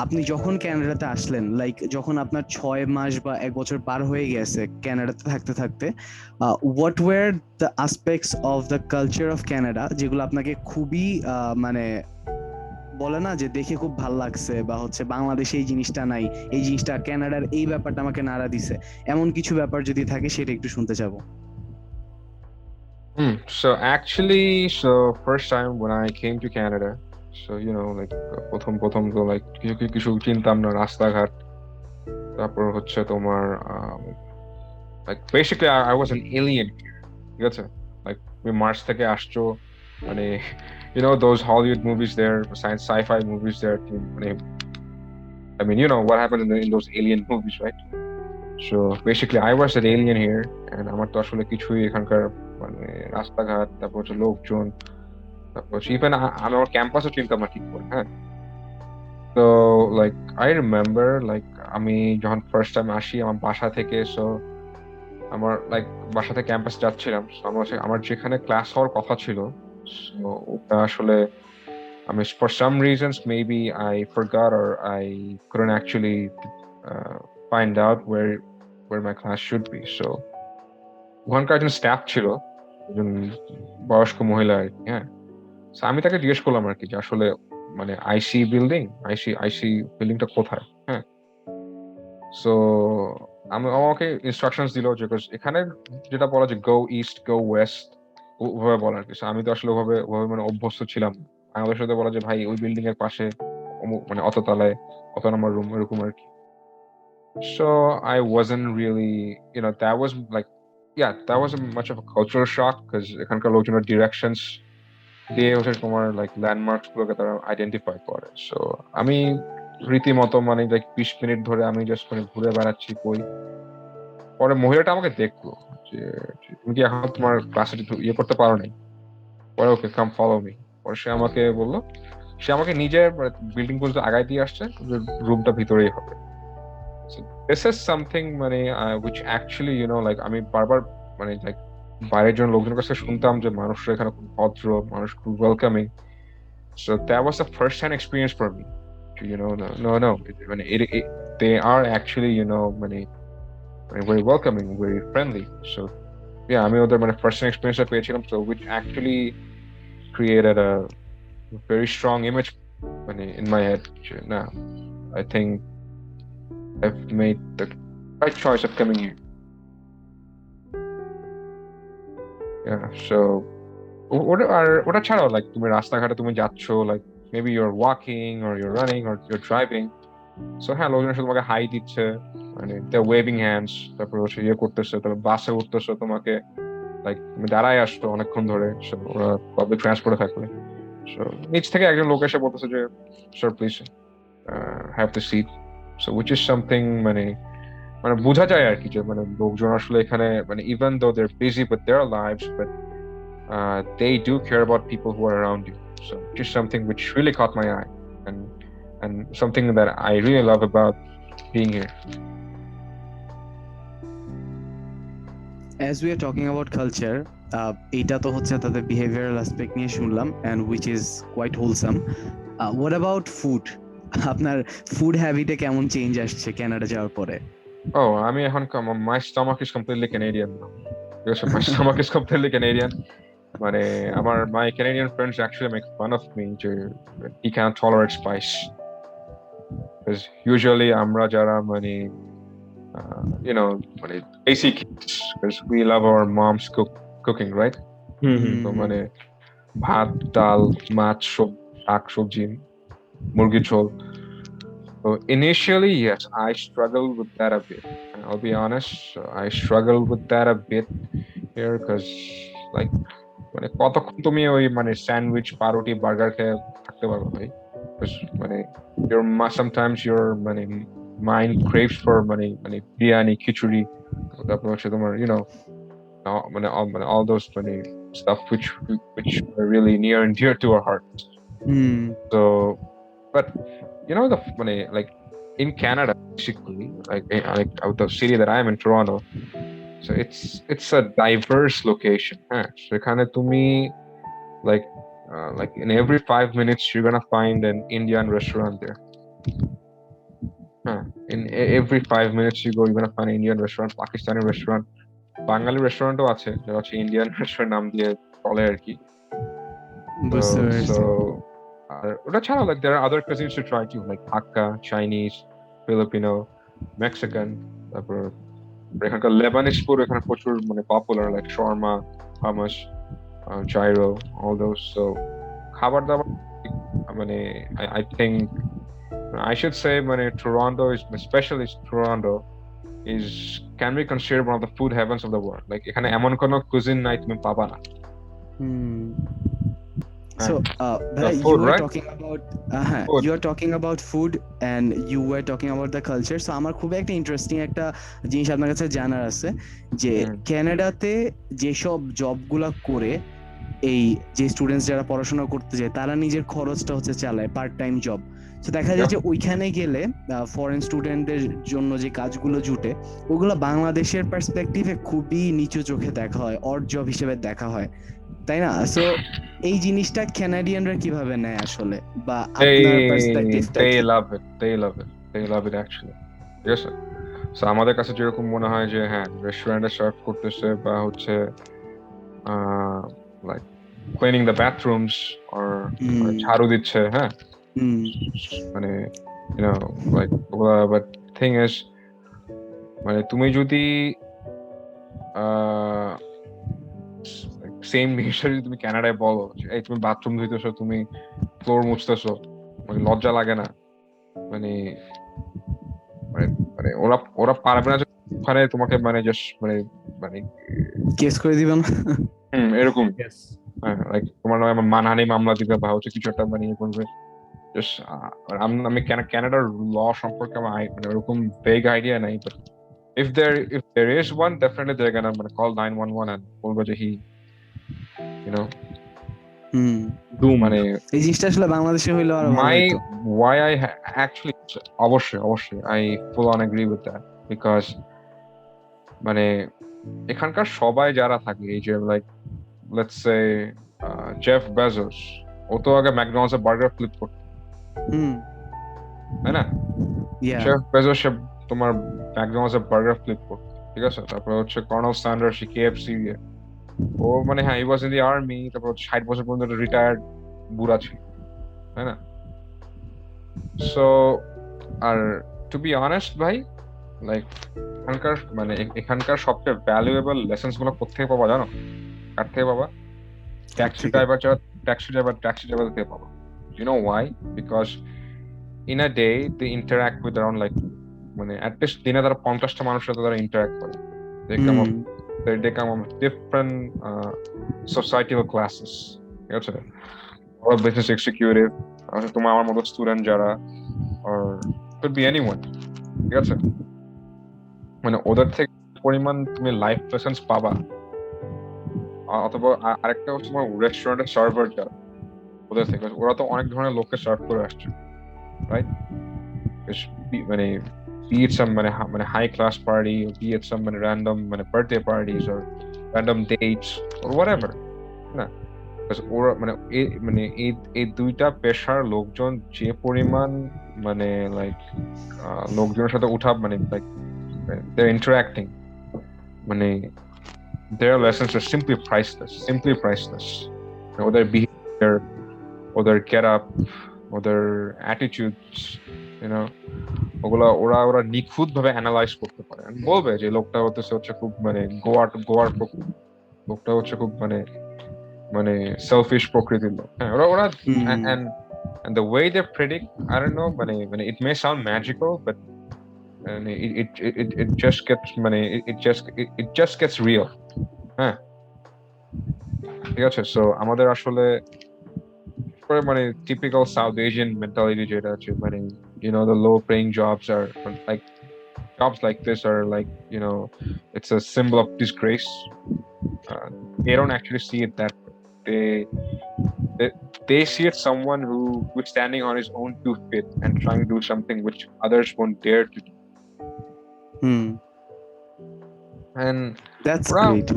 আপনি যখন কানাডাতে আসলেন, লাইক যখন আপনার 6 মাস বা 1 বছর পার হয়ে গেছে কানাডাতে থাকতে থাকতে, what were the aspects of the culture of Canada যেগুলো আপনাকে খুবই বলে না যে দেখে খুব ভাল লাগছে বা হচ্ছে বাংলাদেশে এই জিনিসটা নাই, এই জিনিসটা কানাডার এই ব্যাপারটা আমাকে নাড়া দিছে, এমন কিছু ব্যাপার যদি থাকে সেটা একটু শুনতে চাবো। So actually, so first time when I came to Canada, so like প্রথম তো like কিছু কিছু কিছু চিনতাম না রাস্তাঘাট, তারপর হচ্ছে তোমার like basically I was an alien here, ঠিক আছে? like তুমি মার্স থেকে আসছো, মানে those Hollywood movies there, science sci-fi movies there, মানে I mean what happened in those alien movies, right? So basically I was an alien here, and আমার তো আসলে কিছুই এখানকার মানে রাস্তাঘাট, তারপর হচ্ছে লোকজন, তারপর হচ্ছে ইভেন আমি আমার ক্যাম্পাসও চিনতাম না ঠিক করে, হ্যাঁ। তো লাইক আই রিমেম্বার লাইক আমি যখন ফার্স্ট টাইম আসি আমার বাসা থেকে, সো আমার লাইক বাসা থেকে ক্যাম্পাস যাচ্ছিলাম, so আমার যেখানে ক্লাস হওয়ার কথা ছিল, সো ওটা আসলে আমি for some reasons maybe I forgot or I couldn't actually find out where my class should be. So ওখানকার একজন স্টাফ ছিল, একজন বয়স্ক মহিলা আর কি, হ্যাঁ। So আমি তাকে জিজ্ঞেস করলাম আর কি যে আসলে মানে আইসি বিল্ডিংটা কোথায়, হ্যাঁ। সো আমাকে ইনস্ট্রাকশনস দিল যে এখানে যেটা বলা যে গো ইস্ট গো ওয়েস্ট, ওভাবে বলা আর কি। So আমি তো আসলে ওভাবে ওভাবে মানে অভ্যস্ত ছিলাম না। আমাদের সাথে বলা যে ভাই ওই বিল্ডিং এর পাশে মানে অত তলায় অত নম্বর রুম, এরকম আর কি। So I wasn't really, that was like, yeah, that wasn't much of a cultural shock because এখানকার লোকজনের ডিরেকশনস দিয়ে হচ্ছে তোমার লাইক ল্যান্ডমার্কস গুলোকে তারা আইডেন্টিফাই করে। সো আমি রীতিমতো মানে লাইক 20 মিনিট ধরে আমি জাস্ট মানে ঘুরে বেড়াচ্ছি কই। পরে মহিলাটা আমাকে দেখলো যে তুমি কি এখন তোমার ক্লাসে ইয়ে করতে পারো নাই? পরে ওকে কাম ফলো মি। পরে সে আমাকে বললো, সে আমাকে নিজের বিল্ডিং পর্যন্ত আগায় দিয়ে আসছে, রুমটা ভিতরেই হবে। So this is something মানে which actually like আমি বারবার মানে লাইক বাইরের জন্য লোকজনের কাছে শুনতাম যে মানুষরা এখানে খুব ভদ্র, মানুষ খুব welcoming. So that was the first hand experience for me. No, মানে they are actually মানে very welcoming, very friendly. So yeah, আমি ওদের মানে first hand experience পেয়েছিলাম, so which actually created a very strong image মানে in my head. Now I think I've made the right choice of coming here. Yeah, so ওটা ছাড়াও like তুমি রাস্তাঘাটে তুমি যাচ্ছ, like maybe your walking or your running or your driving, so হ্যাঁ লোকজন এসে তোমাকে হাই দিচ্ছে, মানে দে ওয়েভিং হ্যান্ডস, তারপর হচ্ছে ইয়ে করতেছে, তারপর বাসে উঠতেছো, তোমাকে লাইক তুমি দাঁড়ায় আসছো অনেকক্ষণ ধরে, সো ওরা পাবলিক ট্রান্সপোর্টে থাকলে, সো নিচ থেকে একজন লোক এসে বলতেছে যে sir please have the seat. So which is something মানে মানে বোঝা যায় আর কি যে মানে লোকজন আসলে এখানে মানে even though they are busy with their lives, but they do care about people who are around you. So just something which really caught my eye, and something that I really love about being here. As we are talking about culture, এটা তো হচ্ছে তাদের behavioral aspect নিয়ে শুনলাম, and which is quite wholesome. What about food? আপনার food হ্যাবিটে কেমন change আসছে Canada যাওয়ার পরে? Oh, I mean, my stomach is completely Canadian now. Yes, my stomach is completely Canadian. মানে my Canadian friends actually make fun of me যে he can't tolerate spice, because usually আমরা যারা মানে মানে basic kids, because we love our mom's cooking, right? তো মানে ভাত ডাল মাছ শাক সবজি মুরগির ঝোল। So initially, yes, I struggled with that a bit. And I'll be honest, I struggled with that a bit here because, like, মানে কতক্ষণ তুমি ওই মানে স্যান্ডউইচ পাউরুটি বার্গার খেয়ে থাকতে পারবে ভাই? মানে sometimes your মানে mind craves for মানে বিরিয়ানি খিচুড়ি, তারপর হচ্ছে তোমার মানে all those মানে stuff which are really near and dear to our hearts. So but the মানে like in Canada basically, like the city that I am in, Toronto, so it's a diverse location, so এখানে তুমি like in every 5 minutes you're gonna find an Indian restaurant there. In every 5 minutes you go, you're gonna find an Indian restaurant, Pakistani restaurant, Bengali restaurantও আছে যেটা হচ্ছে Indian restaurant নাম দিয়ে চলে আর কি। So ওটা ছাড়াও like there are other cuisines to try too, like Hakka, Chinese, Filipino, Mexican, তারপর এখানকার Lebanese food এখানে প্রচুর মানে popular, like shawarma, hummus, gyro, all those. So খাবার দাবার মানে I think I should say মানে Toronto is, especially Toronto, is can be considered one of the food heavens of the world. Like এখানে এমন কোনো cuisine নাই তুমি পাবা না। So, The Bhai, food, you were right? talking about Food. you are talking about food and you were talking about the culture. So আমার খুব একটা ইন্টারেস্টিং একটা জিনিস আপনার কাছে জানার আছে যে কানাডাতে যেসব জবগুলা করে এই যে স্টুডেন্টস যারা পড়াশোনা করতে যায় তারা নিজের খরচটা হচ্ছে চালায়, পার্ট টাইম জব। তো দেখা যায় যে ওইখানে গেলে ফরেন স্টুডেন্টদের জন্য যে কাজগুলো জুটে ওগুলো বাংলাদেশের পার্সপেক্টিভে খুবই নিচু চোখে দেখা হয়, অড জব হিসেবে দেখা হয়, তাই না? সো এই জিনিসটা কানাডিয়ানরা কিভাবে নেয় আসলে, বা আপনার পার্সপেক্টিভটা They কি? love it. They love it actually. Yes sir. So আমাদের কাছে যেরকম মনে হয় যে হ্যাঁ রেস্টুরেন্টে সার্ভ করতেছে বা হচ্ছে like cleaning the bathrooms or ঝাড়ু দিচ্ছে, হ্যাঁ মানে you know like but thing is মানে তুমি যদি সেম জিনিসটা যদি তুমি কানাডায় বলো যে এই তুমি বাথরুম ধুইতেছো, তুমি ফ্লোর মুছতেছো, মানে লজ্জা লাগে না? মানে মানে মানে ওরা ওরা পারবে না যে ওখানে তোমাকে মানে জাস্ট মানে মানে কেস করে দিবেন? এরকম হ্যাঁ, লাইক তোমার নামে মানহানি মামলা দিবে বা হচ্ছে কিছু একটা মানে ইয়ে করবে। জাস্ট আমি কানাডার ল সম্পর্কে আমার মানে ওরকম ভেগ আইডিয়া নাই, but if there is one, definitely they're gonna মানে call 911 and বলবে যে he you know মানে এই জিনিসটা আসলে বাংলাদেশে হইলে আরো ভালো my হতো। why I actually অবশ্যই I full on agree with that, because মানে এখানকার সবাই যারা থাকে এই যে like let's say Jeff Bezos, ও তো আগে ম্যাকডোনাল্ডস এর বার্গার ফ্লিপ করতো, তাই না? জেফ বেজোস তোমার ম্যাকডোনাল্ডস এর বার্গার ফ্লিপ করতো, ঠিক আছে? তারপরে হচ্ছে কর্নেল স্যান্ডার্স, কেএফসি, ও মানে হ্যাঁ হি ওয়াজ ইন দি আর্মি, তারপর 60 বছর পর্যন্ত রিটায়ার্ড বুড়া ছিল, তাই না? সো আর টু বি অনেস্ট ভাই, লাইক এখানকার মানে এখানকার সবচেয়ে ভ্যালুয়েবল লেসন্স গুলো কোথেকে পাবা জানো? কার থেকে পাবা? ট্যাক্সি ড্রাইভার থেকে পাবা। You know why? Because in a day they interact with around like মানে অ্যাটলিস্ট দিনে তারা 50টা মানুষের সাথে তারা ইন্টারাক্ট করে। they come of different societal classes, ঠিক আছে? ওরা বিজনেস এক্সিকিউটিভ, তোমার আমার মতো স্টুডেন্ট যারা, or could be anyone, ঠিক আছে? মানে ওদের থেকে পরিমাণ তুমি লাইফ লেসন্স পাবা। অথবা আরেকটা হচ্ছে তোমার রেস্টুরেন্টের সার্ভার যারা, ওদের থেকে ওরা তো অনেক ধরনের লোককে সার্ভ করে আসছে, রাইট? মানে be it some মানে high class party, or be it some মানে random মানে birthday parties or random dates or whatever, না? ওরা মানে এই দুইটা পেশার লোকজন যে পরিমাণ মানে লাইক লোকজনের সাথে উঠা মানে লাইক they're interacting, মানে their lessons are simply priceless. ওদের behavior, ওদের get up, ওদের attitudes, you know, ওগুলা ওরা নিখুঁত ভাবে অ্যানালাইজ করতে পারে, বলবে যে লোকটা হচ্ছে খুব মানে গোয়ার প্রকৃতি, লোকটা হচ্ছে খুব মানে সেলফিশ প্রকৃতির লোক, হ্যাঁ ওরা and the way they predict, I don't know, মানে it may sound magical, but it just gets মানে it just gets real, হ্যাঁ ঠিক আছে? সো আমাদের আসলে মানে typical South Asian mentality যেটা আছে মানে you know the low paying jobs are like jobs like this are like, you know, it's a symbol of disgrace. They don't actually see it that way. They see it someone who is standing on his own 2 feet and trying to do something which others won't dare to do. And that's great.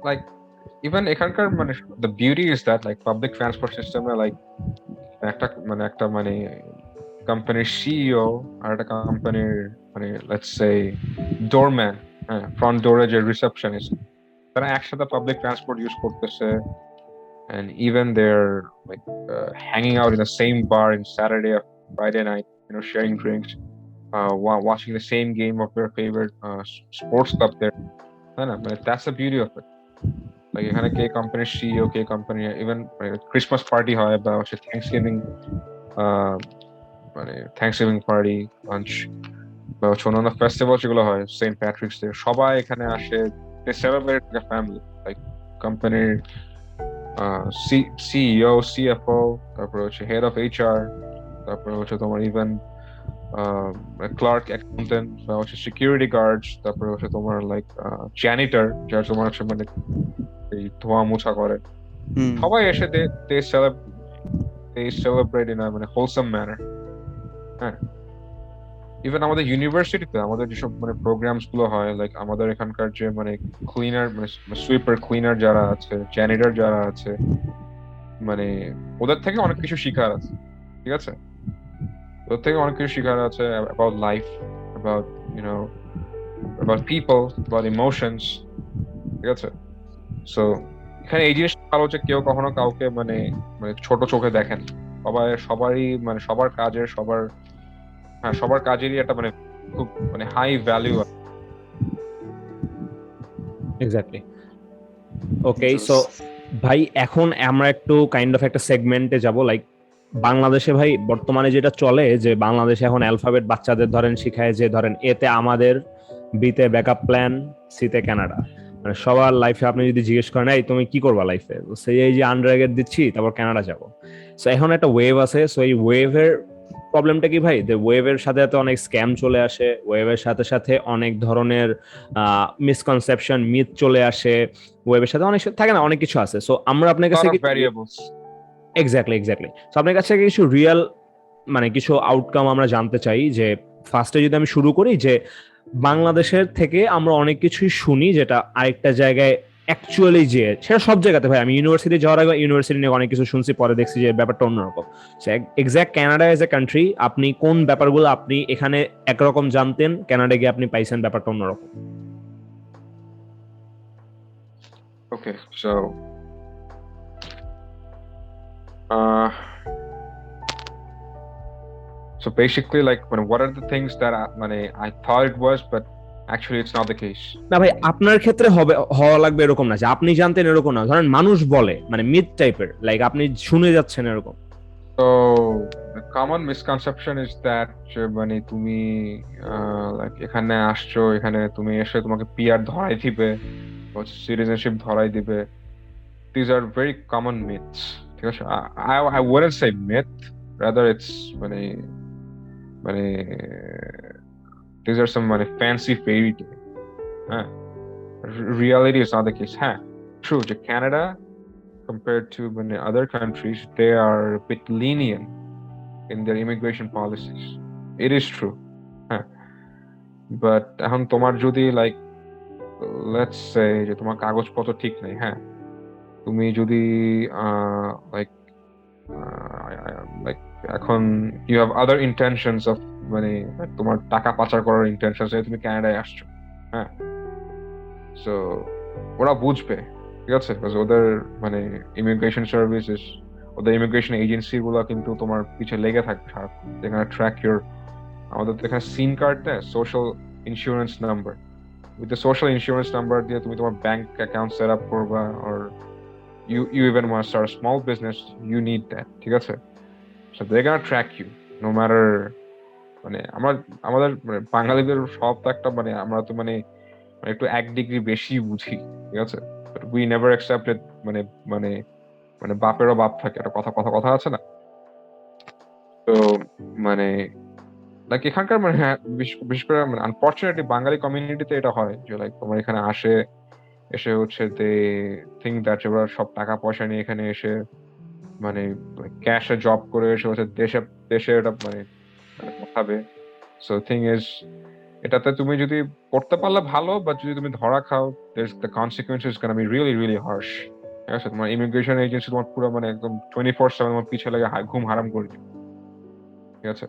Like even এখানকার মানে the beauty is that like public transport system like একটা মানে কোম্পানির CEO আর একটা কোম্পানির মানে let's say doorman, front ডোরে যে রিসেপশনিস্ট, তারা একসাথে পাবলিক ট্রান্সপোর্ট ইউজ করতেছে, and even they're like hanging out in the same bar in Saturday or Friday night, sharing drinks, watching the same game of their favorite sports club there. No, but that's the beauty of it. Like এখানে কে কোম্পানির CEO, কে company, even Christmas party হয় বা হচ্ছে Thanksgiving, মানে Thanksgiving party, lunch, বা হচ্ছে অন্যান্য festival যেগুলো হয়, সেন্ট প্যাট্রিক্স ডে, সবাই এখানে আসে, they celebrate like a family, like কোম্পানির সিইও, সিএফও, তারপরে হচ্ছে হেড অফ এইচআর, তারপরে হচ্ছে তোমার ইভেন ক্লার্ক, অ্যাকাউন্টেন্ট, বা হচ্ছে সিকিউরিটি গার্ডস, তারপরে হচ্ছে তোমার লাইক জ্যানিটর, যার তোমার হচ্ছে মানে এই ধোয়া মোছা করে, সবাই এসে দে সেলিব্রেট ইন আ মানে হোলসাম ম্যানার। হ্যাঁ, ইভেন আমাদের ইউনিভার্সিটিতে আমাদের যেসব মানে প্রোগ্রামস গুলো হয়, লাইক আমাদের এখানকার যে মানে ক্লিনার, মানে সুইপার ক্লিনার যারা আছে, জ্যানিটর যারা আছে, মানে ওদের থেকে অনেক কিছু শিখার আছে, ঠিক আছে, ওদের থেকে অনেক কিছু শিখার আছে about life, about YONO about people, about emotions, ঠিক আছে। সো এখানে এই জিনিসটা ভালো যে কেউ কখনো কাউকে মানে মানে ছোট চোখে দেখেন, সবারই মানে সবার কাজেরই একটা মানে খুব মানে হাই ভ্যালু। এক্স্যাক্টলি। ওকে, সো ভাই এখন আমরা একটু কাইন্ড অফ একটা সেগমেন্টে যাব, লাইক বাংলাদেশে ভাই বর্তমানে যেটা চলে, যে বাংলাদেশে এখন অ্যালফাবেট বাচ্চাদের ধরেন শিখায়, যে ধরেন এতে আমাদের, বিতে ব্যাকআপ প্ল্যান, সিতে কানাডা, মানে সবার লাইফে আপনি যদি জিজ্ঞেস করেন এই তুমি কি করবা লাইফে, সেই এই যে আন্ডারগ্রেড দিচ্ছি তারপর কানাডা যাবো। সো এখন একটা ওয়েভ আছে, সো এই ওয়েভের প্রবলেমটা কি ভাই, ওয়েভের সাথে সাথে অনেক স্ক্যাম চলে আসে, ওয়েভের সাথে সাথে অনেক ধরনের মিসকনসেপশন, মিথ চলে আসে, ওয়েবের সাথে অনেক থাকে না, অনেক কিছু আছে। সো আমরা আপনার কাছে ভ্যারিয়েবলস, এক্স্যাক্টলি সো আপনার কাছে কিছু রিয়েল মানে কিছু আউটকাম আমরা জানতে চাই। যে ফার্স্টে যদি আমি শুরু করি, যে বাংলাদেশের থেকে আমরা অনেক কিছুই শুনি যেটা আরেকটা জায়গায় অ্যাকচুয়ালি, যে সেটা সব জায়গাতে ভাই, আমি ইউনিভার্সিটি যাওয়ার আগে ইউনিভার্সিটি নিয়ে অনেক কিছু শুনছি, পরে দেখছি যে ব্যাপারটা অন্যরকম। Exact Canada as a country, আপনি কোন ব্যাপারগুলো আপনি এখানে একরকম জানতেন, কানাডা গিয়ে আপনি পাইছেন ব্যাপারটা অন্যরকম? ওকে, so uh so basically like what are the things that I thought it was, but actually it's not the case. না ভাই, আপনার ক্ষেত্রে হওয়া লাগবে এরকম না, যে আপনি জানতেন এরকম না, ধরেন মানুষ বলে মানে মিথ টাইপের, লাইক আপনি শুনে যাচ্ছেন এরকম। So the common misconception is that মানে তুমি like এখানে আসছো, এখানে তুমি এসে তোমাকে পিআর ধরাই দিবে, সিটিজেনশিপ ধরাই দিবে। These are very common myths, ঠিক আছে। I wouldn't say myth, rather it's মানে মানে these are some মানে fancy fairy tale. হ্যাঁ, reality is not the case. হ্যাঁ, true যে Canada compared to many other countries, they are a bit lenient in their immigration policies. It is true. হ্যাঁ, but এখন তোমার যদি like let's say যে তোমার কাগজপত্র ঠিক নেই, হ্যাঁ, তুমি যদি like এখন you have other intentions of মানে তোমার টাকা পাচার করার intentions, তুমি কানাডায় আসছো, হ্যাঁ, সো ওরা বুঝবে, ঠিক আছে, ওদের মানে ইমিগ্রেশন সার্ভিসেস, ওদের ইমিগ্রেশন এজেন্সি গুলো কিন্তু তোমার পিছে লেগে থাকবে সারাক্ষণ, যেখানে ট্র্যাক ইউর, আমাদের তো এখানে সিন কার্ড দেয়, social insurance number, with the social insurance number দিয়ে তুমি তোমার ব্যাংক অ্যাকাউন্ট সেট আপ করবা, or you even want to start a small business, you need that, ঠিক আছে। So they're gonna track you no matter মানে আমাদের মানে বাঙালিদের সব তো একটা মানে আমরা তো মানে একটু এক ডিগ্রি বেশি বুঝি, ঠিক আছে, but we never accepted মানে মানে মানে বাপেরও বাপ থাকে, একটা কথা কথা কথা আছে না। তো মানে লাইক এখানকার মানে হ্যাঁ, বিশেষ করে মানে আনফরচুনেটলি বাঙালি কমিউনিটিতে এটা হয় যে লাইক তোমার এখানে এসে হচ্ছে দে থিঙ্ক দ্যাট এবার সব টাকা পয়সা নিয়ে এখানে এসে মানে ক্যাশে জব করে এসে হচ্ছে দেশে দেশে এটা মানে মানে খাবে। সো থিং ইজ, এটাতে তুমি যদি করতে পারলে ভালো, বাট যদি তুমি ধরা খাও, the consequences can be really really harsh, ঠিক আছে। তোমার ইমিগ্রেশন এজেন্সি তোমার পুরো মানে একদম 24/7 তোমার পিছে লেগে ঘুম হারাম করে দিবে, ঠিক আছে।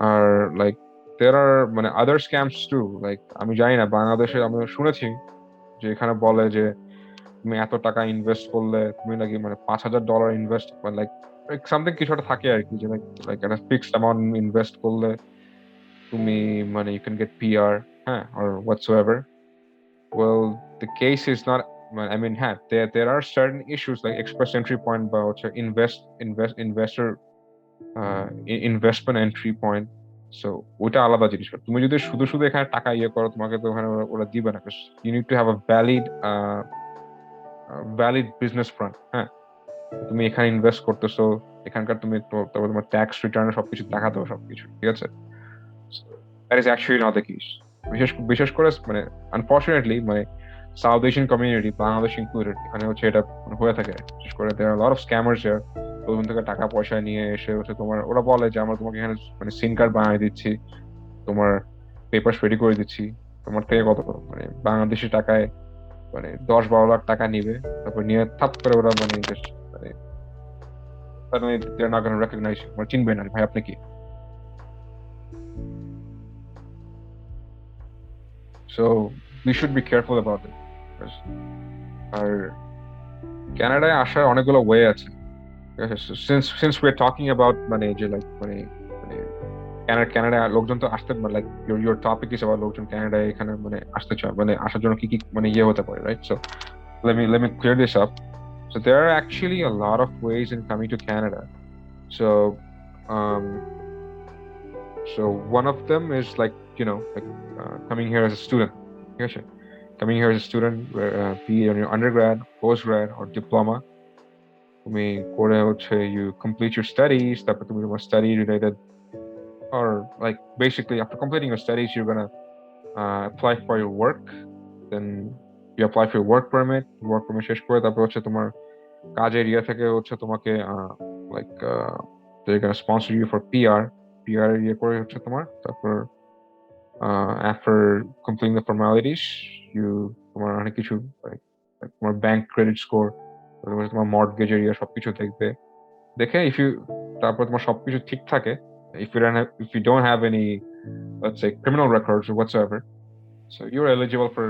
আর লাইক দেয়ার আর মানে আদার স্ক্যামস টু, লাইক আমি জানি না বাংলাদেশে আমি শুনেছি যে এখানে বলে যে তুমি এত টাকা ইনভেস্ট করলে তুমি নাকি মানে $5,000 ইনভেস্ট লাইক সামথিং কিছু একটা থাকে আর কি, যে লাইক একটা ফিক্সড অ্যামাউন্ট ইনভেস্ট করলে তুমি মানে ইউ ক্যান গেট পিআর, হ্যাঁ, or whatsoever. Well, the case is not, I mean, there are certain issues like express entry point বা হচ্ছে investor investment entry point. So ওটা আলাদা জিনিস। তুমি যদি শুধু শুধু এখানে টাকা ইয়ে করো, তোমাকে তো ওখানে ওরা দিবে না। You need to have a valid business plan, হ্যাঁ। তুমি এখানে ইনভেস্ট করতেছো, এখানকার তুমি তারপর তোমার ট্যাক্স রিটার্ন সবকিছু দেখা দাও, সবকিছু ঠিক আছে। That is actually not the case. বিশেষ করে মানে আনফরচুনেটলি মানে south Asian community, Bangladesh included, এখানে হচ্ছে এটা হয়ে থাকে। বিশেষ করে দেয়ার আর লট অফ স্ক্যামার্স হিয়ার। ওখান থেকে টাকা পয়সা নিয়ে এসে হচ্ছে তোমার, ওরা বলে যে আমরা তোমাকে এখানে মানে সিম কার্ড বানিয়ে দিচ্ছি, তোমার পেপারস রেডি করে দিচ্ছি, তোমার থেকে কত মানে বাংলাদেশি টাকায় মানে 10-12 লাখ টাকা নিবে, তারপর নিয়ে থাপ করে ওরা মানে just মানে suddenly they're not going to recognize you, মানে চিনবে না ভাই আপনি কি। So we should be careful about it. আর কানাডায় আসার অনেকগুলো ওয়ে আছে, ঠিক আছে। since we're talking about মানে যে লাইক মানে কানাডা লোকজন তো আসতে like your topic is about লোকজন কানাডায় এখানে মানে আসতে চায়, মানে আসার জন্য কি কি মানে ইয়ে হতে পারে, right? So let me clear this up. So there are actually a lot of ways in coming to Canada. So um so one of them is like coming here as a student. Yes, coming here as a student, be it on your undergrad, postgrad, or diploma. তুমি করে হচ্ছে you complete your studies, তারপর তুমি তোমার study related, or like basically after completing your studies you're gonna apply for your work. Then you apply for your work permit শেষ করে তারপর হচ্ছে তোমার কাজের এরিয়া থেকে হচ্ছে তোমাকে like they're gonna sponsor you for PR ইয়ে করে হচ্ছে তোমার, তারপর after completing the formalities তোমার অনেক কিছু like তোমার ব্যাংক ক্রেডিট স্কোর, তোমার মর্টগেজ এরিয়া সবকিছু দেখে তারপর তোমার সবকিছু ঠিক থাকে, if you don't have any, let's say, criminal records or whatsoever, so you're eligible for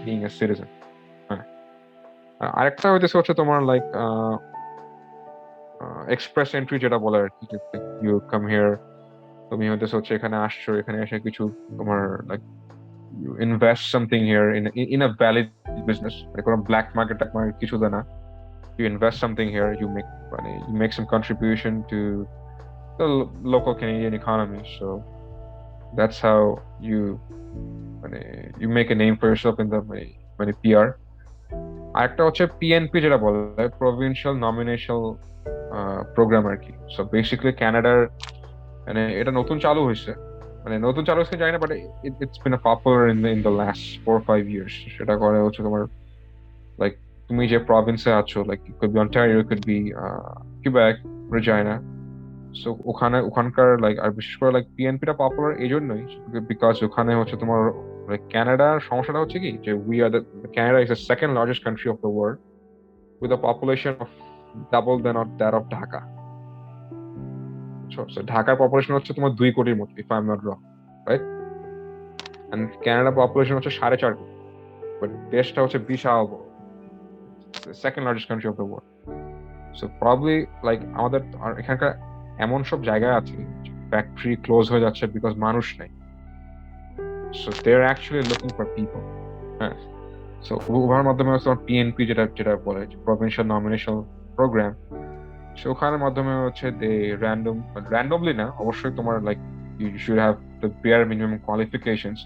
being a citizen. আরেকটা হচ্ছে তোমার লাইক এক্সপ্রেস এন্ট্রি যেটা বলে আর কি, ইউ কাম হিয়ার, তুমি হচ্ছে এখানে আসছো, এখানে এসে কিছু তোমার like you invest something here in a valid business, like কোনো black market কিছু না, you invest something here, you make some contribution to the local Canadian economy. So that's how you make a name for yourself in the PR. আরেকটা হচ্ছে PNP যেটা বলে, provincial nomination programme আর কি। So basically কানাডার মানে এটা নতুন চালু হয়েছে জানি না, but it's been popular in the last 4-5 years. সেটা করে হচ্ছে তোমার লাইক তুমি যে প্রভিন্সে আছো, like it could be Ontario, it could be Quebec, Regina. So ওখানকার লাইক, আর বিশেষ করে লাইক পিএনপিটা পপুলার এই জন্যই বিকজ ওখানে হচ্ছে তোমার লাইক কানাডার সমস্যাটা হচ্ছে কি যে Canada is the second largest country of the world with a population of double than that of Dhaka. So ঢাকার পপুলেশন হচ্ছে তোমার 2 কোটির মতো, if I'm not wrong, right? And Canada population হচ্ছে 4.5 কোটি, but দেশটা হচ্ছে বিশাল বড়, the second largest country of the world. So probably like আমাদের এখানকার এমন সব জায়গায় আছে ফ্যাক্টরি ক্লোজ হয়ে যাচ্ছে বিকজ মানুষ নেই। So they're actually looking for people. So over মাধ্যমে হচ্ছে পিএনপি যেটা বলে প্রভিন্সিয়াল নমিনেশন প্রোগ্রাম, সো ওখানের মাধ্যমে হচ্ছে দে র্যান্ডমলি না, অবশ্যই তোমার like you should have the bare minimum qualifications,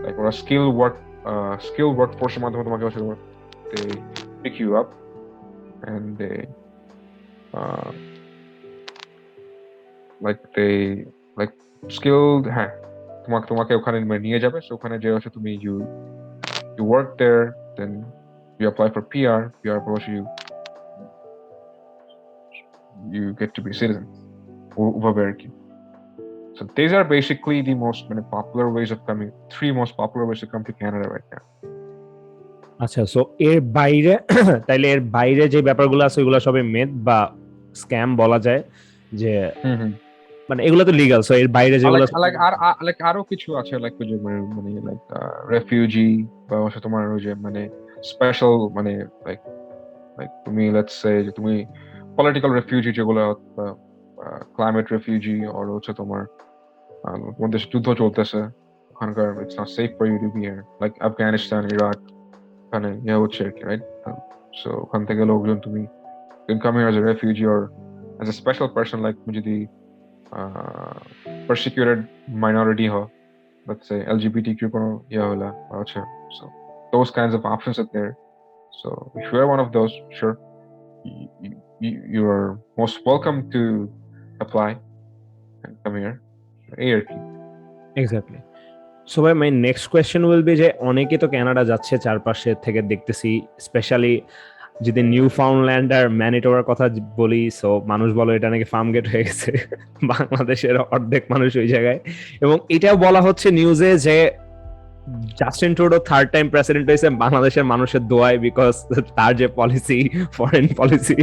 like ওরা স্কিল ওয়ার্কফোর্সের মাধ্যমে তোমাকে হচ্ছে they pick you up and they like skilled, তোমাকে ওখানে নিয়ে যাবে। সো ওখানে যে হচ্ছে তুমি you work there, then you apply for PR পর you get to be citizen ওভাবে আর কি। So these are basically the most popular ways of coming, 3 most popular ways to come to Canada right now. আচ্ছা, so এর বাইরে তাইলে এর বাইরে যে ব্যাপারগুলো আছে ওগুলো সবই মেথ বা স্ক্যাম বলা যায়, যে মানে এগুলো তো লিগ্যাল। সো এর বাইরে যেগুলো আরো কিছু আছে লাইক রেফিউজি বা হচ্ছে তোমার ওই যে স্পেশাল মানে লাইক লাইক তুমি লেটস সে যে তুমি পলিটিক্যাল রেফিউজি যেগুলো, ক্লাইমেট রেফিউজি, আর হচ্ছে তোমার তোমার দেশে যুদ্ধ চলতেছে, ওখানকার it's not safe for you to be here, like Afghanistan, Iraq, ওখানে ইয়ে হচ্ছে আর কি, রাইট? সো ওখান থেকে লোকজন তুমি come here as a refugee or as a special person, like তুমি যদি persecuted minority ho, let's say LGBTQ কোনো ইয়ে হলা আচ্ছা, so those kinds of options are there. So if you are one of those, sure, you are most welcome to apply and come here. এই আর কি। Exactly. So ভাই my next question will be যে অনেকে তো Canada যাচ্ছে চারপাশে থেকে দেখতেছি, স্পেশালি যদি নিউ ফাউন্ডল্যান্ড আর ম্যানিটোবার কথা বলি, সো মানুষ বলে এটা নাকি ফার্ম গেট হয়ে গেছে, বাংলাদেশের অর্ধেক মানুষ ওই জায়গায়। এবং এটাও বলা হচ্ছে নিউজে যে Justin Trudeau third time president হয়েছে বাংলাদেশের মানুষের দোয়ায়, বিকজ তার যে পলিসি, ফরেন পলিসি।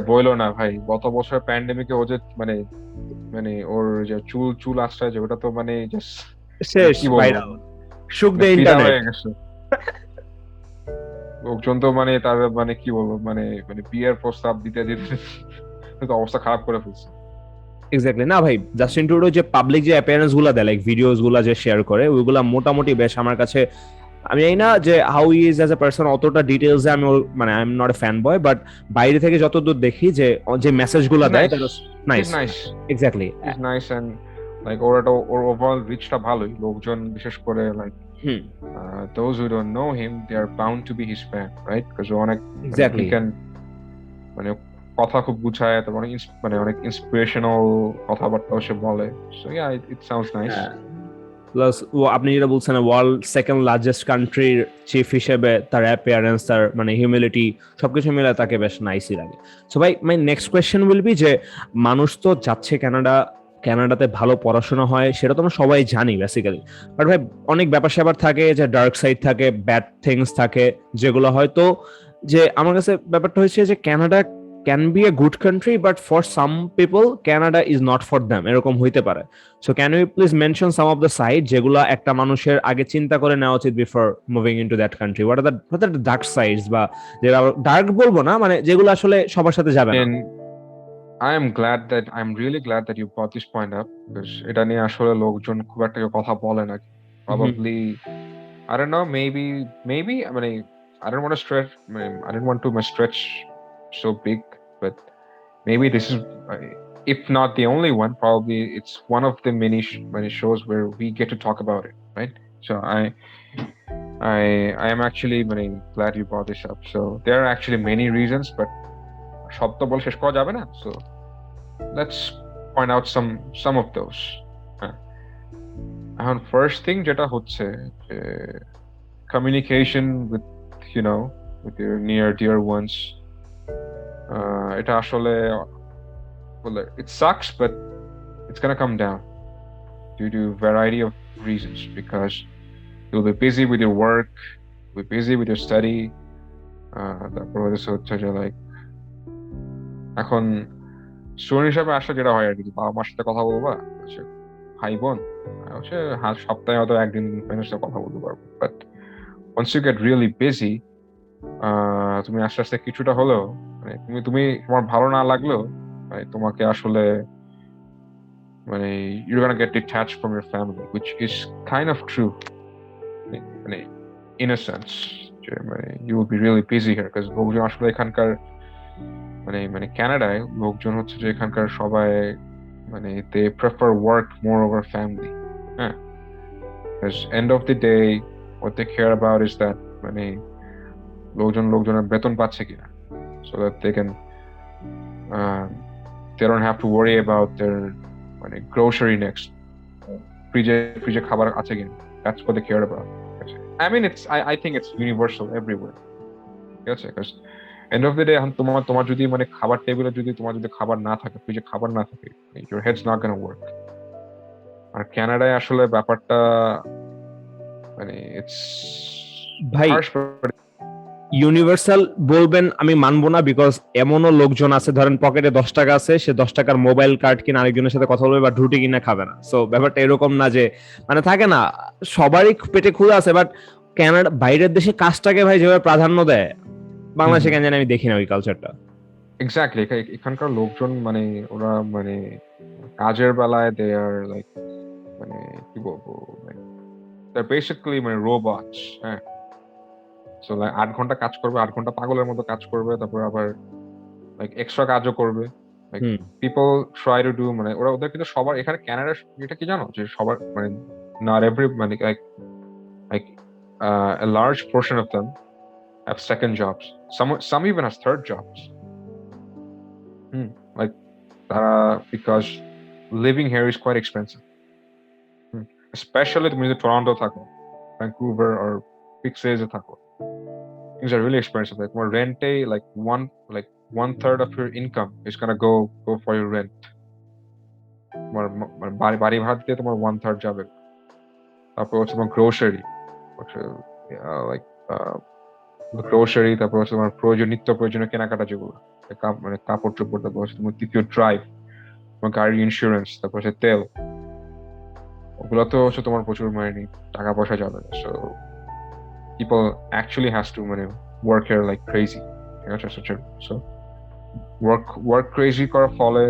বইলো না ভাই, গত বছর প্যান্ডেমিকে ও যে মানে মানে ওর যে চুল আশ্রয় যে ওটা তো মানে শেষ ভাইরাল, শুক দে ইন্টারনেট। লোকজন তো মানে তার মানে কি বলবো মানে মানে বিয়ের প্রস্তাব দিতে দিতে তো অবস্থা খারাপ করে ফেলছে। এক্স্যাক্টলি। না ভাই, জাস্টিন ট্রুডো যে পাবলিক যে অ্যাপিয়ারেন্স গুলা দেয়, লাইক ভিডিওস গুলা যে শেয়ার করে, ওইগুলা মোটামুটি বেশ আমার কাছে, আমি জানি না যে how is as a person, অতটা ডিটেইলস আমি মানে I am not a fan boy, but বাইরে থেকে যতদূর দেখি যে যে মেসেজ গুলা দেয়, nice nice, exactly nice, and like ওর ওভারঅল রিচটা ভালোই, লোকজন বিশেষ করে like those who don't know him, they are bound to be his fan, right? Because অনেক এক্স্যাক্টলি মানে কথা খুব গুছায়, তারপর মানে অনেক ইন্সপিরেশনাল কথাবার্তাও সে বলে, so yeah it sounds nice. Plus আপনি যেটা বলছেন ওয়ার্ল্ড সেকেন্ড লার্জেস্ট কান্ট্রির চিফ হিসেবে তার অ্যাপিয়ারেন্স, তার মানে হিউমিলিটি, সবকিছু মিলে তাকে বেশ নাইসই লাগে। সো ভাই my next question will be যে মানুষ তো যাচ্ছে কানাডাতে ভালো পড়াশোনা হয়, সেটা তো আমরা সবাই জানি বেসিক্যালি, বাট ভাই অনেক ব্যাপার স্যাপার থাকে, যে ডার্ক সাইড থাকে, ব্যাড থিংস থাকে, যেগুলো হয়তো, যে আমার কাছে ব্যাপারটা হচ্ছে যে Canada can be a good country, but for some people Canada is not for them, এরকম হইতে পারে। So can you please mention some of the side যেগুলো একটা মানুষের আগে চিন্তা করে নেওয়া উচিত before moving into that country? What are the dark sides, বা যেটা ডার্ক বলবো না, মানে যেগুলো আসলে সবার সাথে যাবে না। I'm really glad that you brought this point up, because এটা নিয়ে আসলে লোকজন খুব একটা কথা বলে না। Probably, I don't know, maybe I mean, I don't want to stretch, I don't want to stretch so big, but maybe this is, if not the only one, probably it's one of the many shows where we get to talk about it, right? So I am actually glad you brought this up. So there are actually many reasons, but সব তো বলে শেষ করা যাবে না, so let's point out some of those. এখন first thing যেটা হচ্ছে communication with with your near dear ones. এটা আসলে it sucks, but it's gonna come down due to a variety of reasons, because you'll be busy with your work, you'll be busy with your study, তারপর হচ্ছে যে like এখন student হিসাবে আসলে যেটা হয় আর কি, বাবা মার সাথে কথা বলবা, ভাই বোন হচ্ছে সপ্তাহে হয়তো একদিন ফ্রেন্ডের সাথে কথা বলতে পারবো, but once you get really busy, তুমি আস্তে আস্তে কিছুটা হলেও তুমি তোমার ভালো না লাগলেও তোমাকে আসলে you're gonna get detached from your family, which is kind of true in a sense. You will be really busy here, because লোকজন আসলে এখানকার কানাডায় লোকজন হচ্ছে যে এখানকার সবাই they prefer work more over family. Because end of the day what they care about is that লোকজনের বেতন পাচ্ছে কিনা, so that they can they don't have to worry about their grocery next, fridge খাবার আছে কিনা. That's what they care about. I mean, I think it's universal everywhere. Yes, because end of the day তোমার যদি খাবার টেবিলে যদি তোমার যদি খাবার না থাকে, ফ্রিজে খাবার না থাকে, your head's not gonna work. আর কানাডায় আসলে ব্যাপারটা it's ভাই ইউনিভার্সাল বলবেন আমি মানবো না, বিকজ এমনও লোকজন আছে, ধরেন পকেটে 10 টাকা আছে, সে 10 টাকার মোবাইল কার্ড কিনে আরেকজনের সাথে কথা বলবে বা রুটি কিনে খাবে না। সো ব্যাপারটা এরকম না যে থাকে না সবারই পেটে ক্ষুধা আছে, বাট কানাডা বাইরের দেশে কাজটাকে ভাই যেভাবে প্রাধান্য দেয়, বাংলাদেশে হুম। কেন জানি আমি দেখি না ওই কালচারটা। এক্স্যাক্টলি, এখানকার লোকজন মানে ওরা মানে কাজের বেলায় দে আর লাইক মানে কি বলবো, বেসিক্যালি মানে রোবটস। হ্যাঁ, সো লাইক 8 ঘন্টা কাজ করবে, 8 ঘন্টা পাগলের মতো কাজ করবে, তারপর আবার লাইক এক্সট্রা কাজও করবে। Like hmm. People try to do, মানে ওরা ওদের কিন্তু সবার এখানে কানাডার এটা কি জানো যে সবার মানে নট এভরি মানে like like a large portion of them have second jobs. Some even has third jobs. Hmm. Like because living here is quite expensive. Hmm. Especially তুমি যদি টরন্টো থাকো, ভ্যাncouver or big cities এ থাকো, things are really expensive. Like more rent, like one third of your income is gonna go for your rent. তোমার বাড়ি ভাড়া দিতে তোমার one third যাবে। তারপর হচ্ছে তোমার গ্রোসারি, লাইক গ্রোসারি, তারপর হচ্ছে তোমার নিত্য প্রয়োজনীয় কেনাকাটা যেগুলো, মানে কাপড় চোপড়, তারপর হচ্ছে তোমার দ্বিতীয় ড্রাইভ, তোমার গাড়ির ইন্স্যুরেন্স, তারপর হচ্ছে তেল, ওগুলো তো হচ্ছে তোমার প্রচুর মানে টাকা পয়সা যাবে। So people actually has to মানে ওয়ার্ক হিয়ার লাইক ক্রেজি। ঠিক আছে, সো ওয়ার্ক ক্রেজি করার ফলে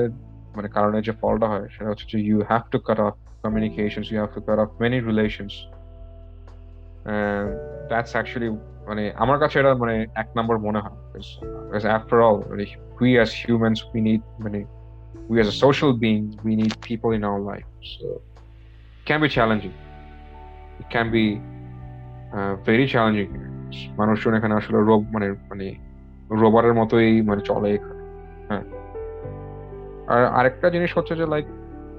মানে কারণে যে ফলটা হয় সেটা হচ্ছে যে you have to cut off communications, you have to cut off many relations. That's actually মানে আমার কাছে এটা মানে 1 নম্বর মনে হয়। আফটার অল মানে we as humans we need মানে we as a social being we need people in our life, so it can be challenging, it can be very challenging. মানুষজন এখানে আসলে মানে রোবটের মতোই মানে চলে এখানে। হ্যাঁ, আর আরেকটা জিনিস হচ্ছে যে like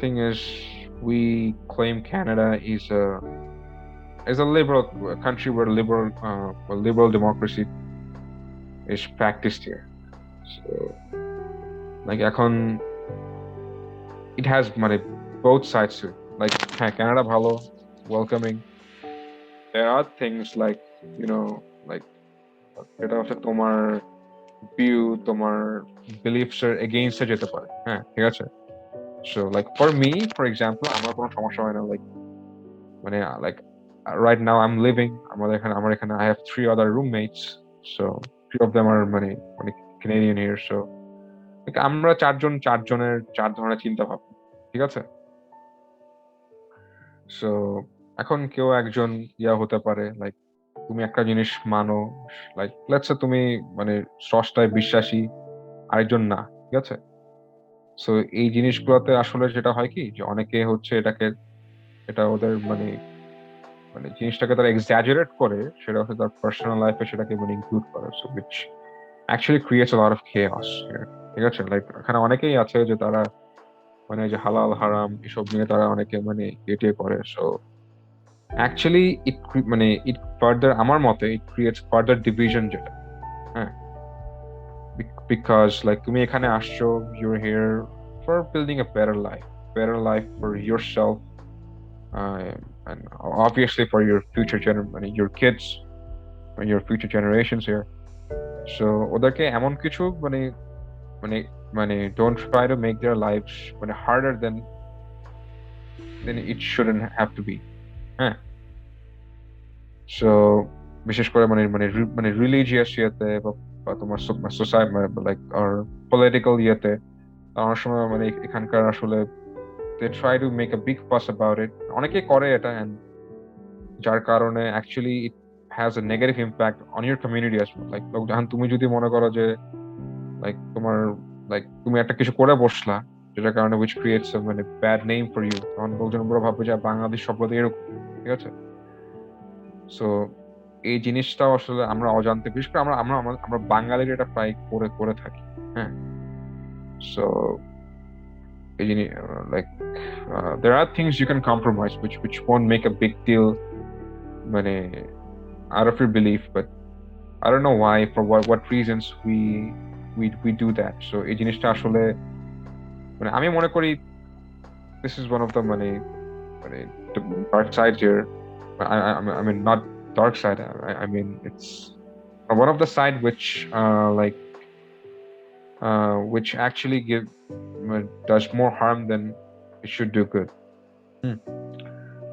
thing is we claim Canada is a liberal country where liberal democracy is practiced here, so like এখন it has মানে both sides to it. Like হ্যাঁ, কানাডা ভালো, welcoming. There are things like like এটা হচ্ছে তোমার view, তোমার beliefs এর এগেইনস্টে যেতে পারে। হ্যাঁ, ঠিক আছে। So like for me, for example, আমার কোনো সমস্যা হয় না। লাইক মানে like right now I am living, আমার এখানে I have 3 other roommates, so 3 of them are মানে মানে Canadian here. So আমরা চারজনের 4 ধরনের চিন্তা ভাবনা। ঠিক আছে। সো এখন কেউ একজন হতে পারে লাইক তুমি একটা জিনিস মানো, লাইক লেটস সে তুমি মানে স্রষ্টায় বিশ্বাসী, আরেকজন না। ঠিক আছে। সো এই জিনিসগুলোতে আসলে যেটা হয় কি যে অনেকে হচ্ছে এটা ওদের মানে মানে জিনিসটাকে তারা এক্সাজারেট করে, সেটা হচ্ছে তার পার্সোনাল লাইফে সেটাকে মানে ইনক্লুড করে, so which actually creates a lot of chaos here. ঠিক আছে। লাইক এখানে অনেকেই আছে যে তারা মানে যে হালাল হারাম এসব নিয়ে তারা অনেকে মানে এটে করে। সো অ্যাকচুয়ালি মানে ইট ফার্দার, আমার মতে ইট ক্রিয়েটস ফার্দার ডিভিশন যেটা। হ্যাঁ, বিকজ লাইক তুমি এখানে আসছো, your here for building a better life for your self, and obviously for your future মানে your kids and your future generations here. So ওদেরকে এমন কিছু মানে মানে মানে don't try to make their lives মানে harder than it shouldn't have to be. হ্যাঁ, so বিশেষ করে মানে মানে মানে রিলিজিয়াস ইয়েতে বা তোমার সোসাইটি মানে লাইক আর পলিটিক্যাল ইয়েতে অনেক সময় মানে এখানকার আসলে they try to make a big fuss about it. অনেকে করে এটা, and যার কারণে actually it has a negative impact on your community as well. Like যখন তুমি যদি মনে করো যে লাইক তুমি একটা কিছু করে বসলা যেটার কারণে which creates a মানে bad name for you, তখন লোকজন পুরো ভাববে যে বাংলাদেশ সভ্যতা এরকম। ঠিক আছে। সো এই জিনিসটা আসলে আমরা অজান্তে, বিশেষ করে আমরা আমরা আমরা বাঙালিরা এটা প্রায় করে করে থাকি। হ্যাঁ, সো এই জিনিস like there are things you can compromise which won't make a big deal মানে out of your belief, but I don't know why, for what reasons we do that. So এই জিনিসটা আসলে মানে আমি মনে করি this is one of the মানে মানে the dark side here. I mean not dark side, I mean it's one of the side which actually does more harm than it should do good.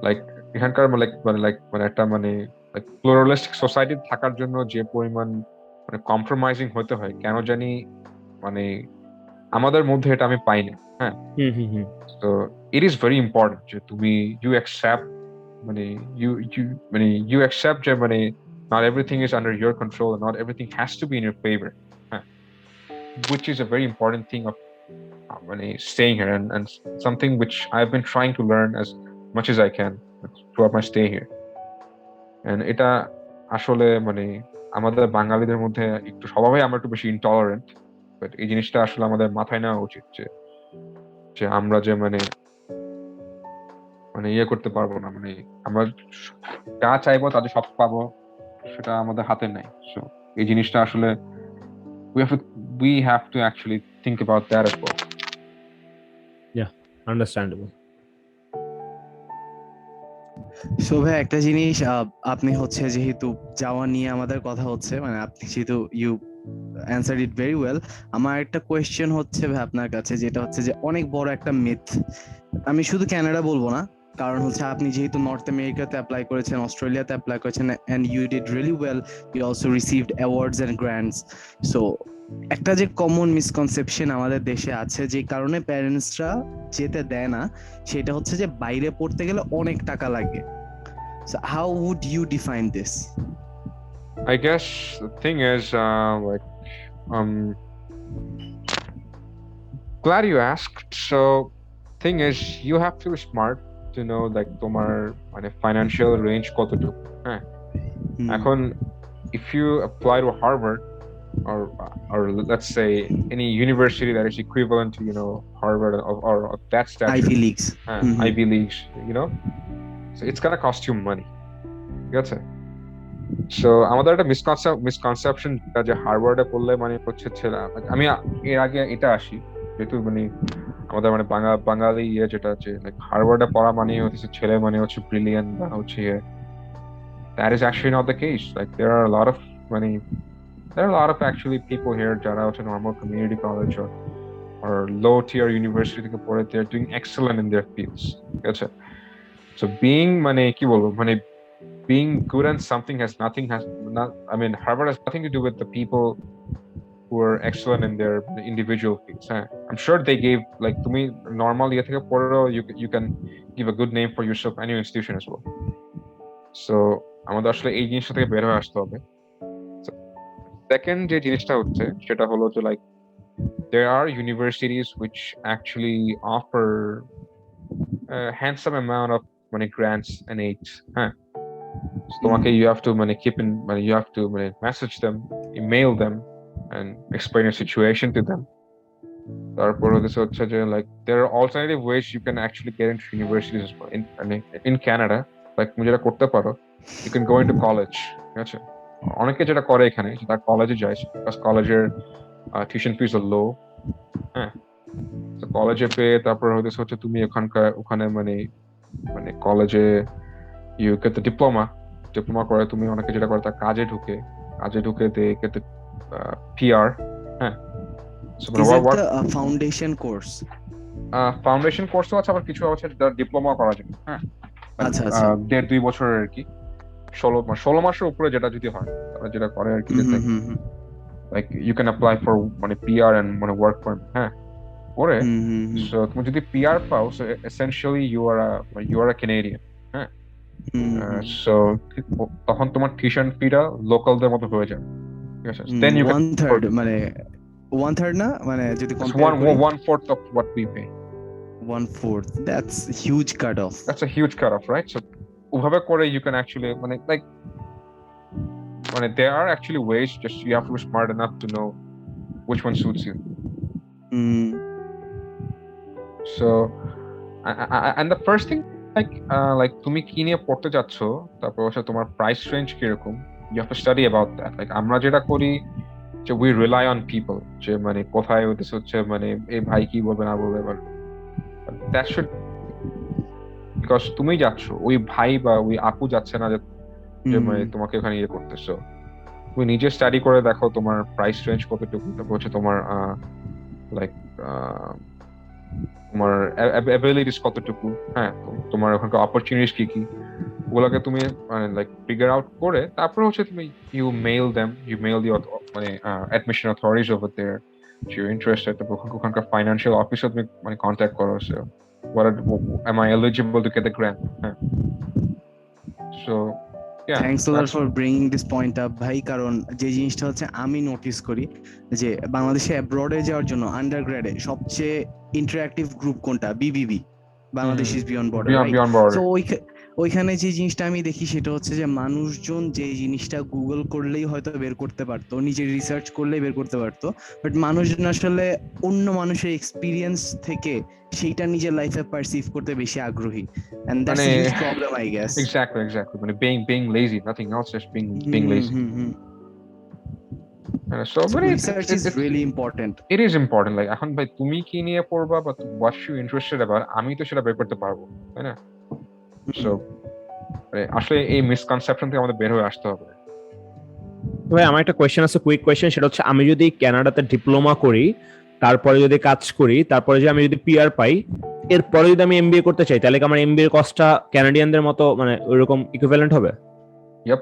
Like এখানকার মানে একটা মানে like pluralistic society থাকার জন্য যে পরিমাণ মানে কম্প্রোমাইজিং হতে হয় কেন জানি মানে আমাদের মধ্যে এটা আমি পাই না। হ্যাঁ, হুম হুম হুম তো ইট ইজ ভেরি ইম্পর্টেন্ট যে তুমি ইউ অ্যাকসেপ্ট মানে ইউ অ্যাকসেপ্ট যে মানে not everything is under your control and not everything has to be in your favor. হ্যাঁ, which is a very important thing of মানে staying here and something which I've been trying to learn as much as I can throughout my stay here. And এটা আসলে মানে আমাদের বাঙালিদের মধ্যে একটু স্বভাবে আমরা একটু বেশি ইনটলারেন্ট, বাট এই জিনিসটা আসলে আমাদের মাথায় নেওয়া উচিত যে যে আমরা যে মানে মানে ইয়ে করতে পারবো না, মানে আমরা যা চাইবো তাদের সব পাবো সেটা আমাদের হাতে নাই। সো এই জিনিসটা আসলে we have to actually think about that as well. yeah understandable. So ভাই একটা জিনিস, আপনি হচ্ছে যেহেতু যাওয়া নিয়ে আমাদের কথা হচ্ছে, মানে আপনি যেহেতু you answer it very well, আমার একটা কোয়েশ্চেন হচ্ছে ভাই আপনার কাছে, যেটা হচ্ছে যে অনেক বড় একটা মিথ, আমি শুধু কানাডা বলবো না, কারণ হচ্ছে আপনি যেহেতু নর্থ আমেরিকাতে অ্যাপ্লাই করেছেন, অস্ট্রেলিয়াতে অ্যাপ্লাই করেছেন, and you did really well, you also received awards and grants. So একটা যে কমন মিসকনসেপশন আমাদের দেশে আছে, যে কারণে প্যারেন্টসরা যেতে দেয় না, সেটা হচ্ছে যে বাইরে পড়তে গেলে অনেক টাকা লাগে। So how would you define this? I guess the thing is like um glad you asked. So thing is you have to be smart to know like তোমার মানে financial range কতটুকু। হ্যাঁ, এখন if you apply to Harvard or let's say any university that is equivalent to Harvard or of that stature, Ivy Leagues. Ivy Leagues, so it's gonna cost you money, ঠিক আছে? So আমাদের একটা misconception যে হার্ভার্ডে পড়লে মানে হচ্ছে ছেলে, আমি এর আগে এটা আসি যেহেতু মানে আমাদের মানে বাঙালি ইয়ে যেটা আছে লাইক হার্ভার্ডে পড়া মানে হচ্ছে ছেলে মানে হচ্ছে ব্রিলিয়ান্ট বা হচ্ছে that is actually not the case. Like there are a lot of মানে there are a lot of actually people here যারা হচ্ছে normal community college or low tier university থেকে পড়ে, they're doing excellent in their fields, ঠিক আছে? So being মানে কি বলবো মানে being good at something Harvard has nothing to do with the people who are excellent in their individual fields. I'm sure they gave like to me normal you can give a good name for yourself and your institution as well. So আমাদের আসলে এই জিনিসটা থেকে বের হয়ে আসতে হবে। Second যে জিনিসটা হচ্ছে সেটা হলো যে like there are universities which actually offer a handsome amount of money grants and aids. So তোমাকে you have to keep in you have to message them, email them and explain your situation to them. তারপর হচ্ছে যে like there are alternative ways you can actually get into universities as well in Canada. Like তুমি যেটা করতে পারো, you can go into college, ঠিক আছে? অনেকে যেটা করে এখানে সেটা কলেজে যায় because কলেজের tuition fees are low. হ্যাঁ, তো কলেজে পেয়ে তারপর হচ্ছে তুমি ওখানে মানে কলেজে you get the diploma করে তুমি অনেকে যেটা করে তার কাজে ঢুকে they get the PR. হ্যাঁ, so Is it the foundation course? Foundation course আছে, আবার কিছু আছে ডিপ্লোমা করা যায়। হ্যাঁ, আচ্ছা আচ্ছা, 1.5-2 বছরের আর কি, 16 মাসের উপরে যেটা যদি হয় তারা যেটা করে আর কি, like you can apply for PR and work permit। হ্যাঁ, করে so তুমি যদি PR পাও, so essentially you are a Canadian। হ্যাঁ, so তখন তোমার টিউশন ফিটা লোকালদের মতো হয়ে যাবে, ঠিক আছে? Then you can one third না যদি compare করি 1/4 of what we pay। 1/4, that's huge cut off. That's a huge cut off, right? So ওভাবে করে you can actually like there are actually ways, just you have to be smart enough to know which one suits you. So and the first thing like তুমি কি নিয়ে পড়তে যাচ্ছ, তারপর হচ্ছে তোমার প্রাইস রেঞ্জ কিরকম, you have to study about that. Like আমরা যেটা করি যে we rely on people, যে কোথায় হচ্ছে এই ভাই কি বলবে না বলবে, but that should, because তুমি যাচ্ছ, ওই ভাই বা ওই আপু যাচ্ছে না যে তোমাকে ওখানে ইয়ে করতেছো। তুমি নিজে স্টাডি করে দেখো তোমার প্রাইস রেঞ্জ কতটুকু, তারপর হচ্ছে তোমার লাইক তোমার অ্যাবিলিটিস কতটুকু। হ্যাঁ, তোমার ওখানকার অপরচুনিটিস কি, ওগুলোকে তুমি মানে লাইক ফিগার আউট করে তারপর হচ্ছে তুমি ইউ মেইল দি মানে admission authorities over there you interested, ওখানকার ফাইন্যান্সিয়াল অফিসে তুমি মানে কন্ট্যাক্ট করো, so am I eligible to get the grant? হ্যাঁ, so yeah, thanks a lot that's for bringing this point up ভাই, কারণ যে জিনিসটা হচ্ছে আমি নোটিস করি যে বাংলাদেশে অ্যাব্রডে যাওয়ার জন্য আন্ডারগ্রেডে সবচেয়ে ইন্টারঅ্যাক্টিভ গ্রুপ কোনটা? BBB, Bangladesh is beyond border, right? beyond border. So ওইখানে যে জিনিসটা আমি দেখি সেটা হচ্ছে যে মানুষজন যে জিনিসটা গুগল করলেই হয়তো বের করতে পারতো, নিজের রিসার্চ করলেই বের করতে পারতো, বাট মানুষজন আসলে অন্য মানুষের এক্সপিরিয়েন্স থেকে সেইটা নিজের লাইফে পারসিভ করতে বেশি আগ্রহী, and that's a huge problem I guess. Exactly. মানে being lazy, nothing else, just being lazy. So but research is really important. It is important. Like এখন ভাই তুমি কি নিয়ে পড়বা বা what you interested about, আমি তো সেটা বের করতে পারবো, তাই না? So আসলে এই মিসকনসেপশন থেকে আমাদের বের হয়ে আসতে হবে। ভাই আমার একটা কোয়েশ্চেন আছে, কুইক কোয়েশ্চেন, সেটা হচ্ছে আমি যদি কানাডাতে ডিপ্লোমা করি, তারপরে যদি কাজ করি, তারপরে যে আমি যদি পিআর পাই, এরপরে যদি আমি এমবিএ করতে চাই, তাহলে কি আমার এমবিএ কস্টটা কানাডিয়ানদের মতো মানে ওইরকম ইকুইভ্যালেন্ট হবে? Yep.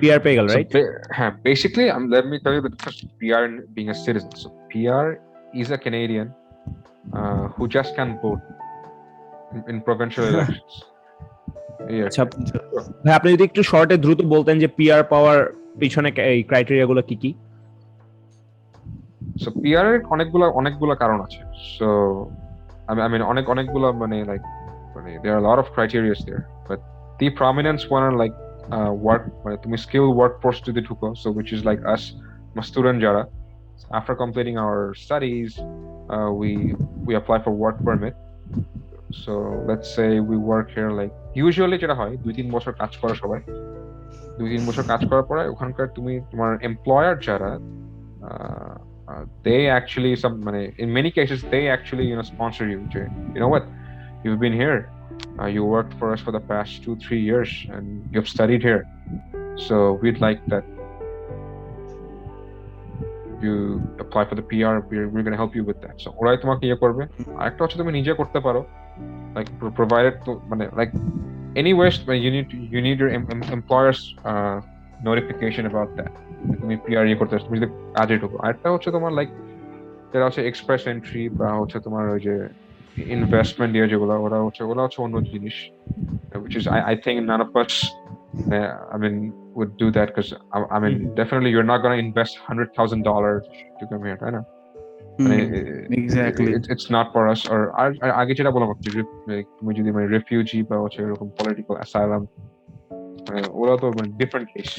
PR পেয়ে গেল, রাইট? হ্যাঁ, basically let me tell you the difference between PR and being a citizen. So PR is a Canadian who just can vote in provincial elections. আচ্ছা ভাই, আপনি যদি একটু শর্টে দ্রুত বলতেন যে পিআর পাওয়ার পিছনে এই ক্রাইটেরিয়া গুলো কি কি? So PR এর অনেকগুলো কারণ আছে। So I mean অনেকগুলো মানে like there are a lot of criteria there, but the prominent one are like work, মানে তুমি skilled workforce যদি ঢুকো, so which is like us, student যারা, after completing our studies we apply for work permit. So let's say we work here, like usually যেটা হয় 2-3 বছর কাজ করে সবাই, 2-3 বছর কাজ করার পরে ওখানকার তোমার এমপ্লয়ার যারা they actually in many cases they actually sponsor you. You know what, you've been here, you worked for us for the past 2-3 years and you've studied here, so we'd like that you apply for the PR, we're going to help you with that. So ওরাই তোমাকে ইয়ে করবে। আরেকটা হচ্ছে তুমি নিজে করতে পারো, like provided to like anyways you need your employer's notification about that, তুমি PR ইয়ে করতে তুমি যদি কাজে ঢুকো। আরেকটা হচ্ছে তোমার লাইক যেটা হচ্ছে এক্সপ্রেস এন্ট্রি বা হচ্ছে তোমার ওই যে ইনভেস্টমেন্ট দিয়ে যেগুলো, ওরা হচ্ছে অন্য জিনিস, which is I think none of us would do that, because definitely you're not going to invest $100,000 to come here, right? Exactly, it's not for us. Or আগে যেটা বললাম, তুমি যদি রেফিউজি বা হচ্ছে এরকম পলিটিক্যাল অ্যাসাইলাম, ওরা তো ডিফারেন্ট কেস।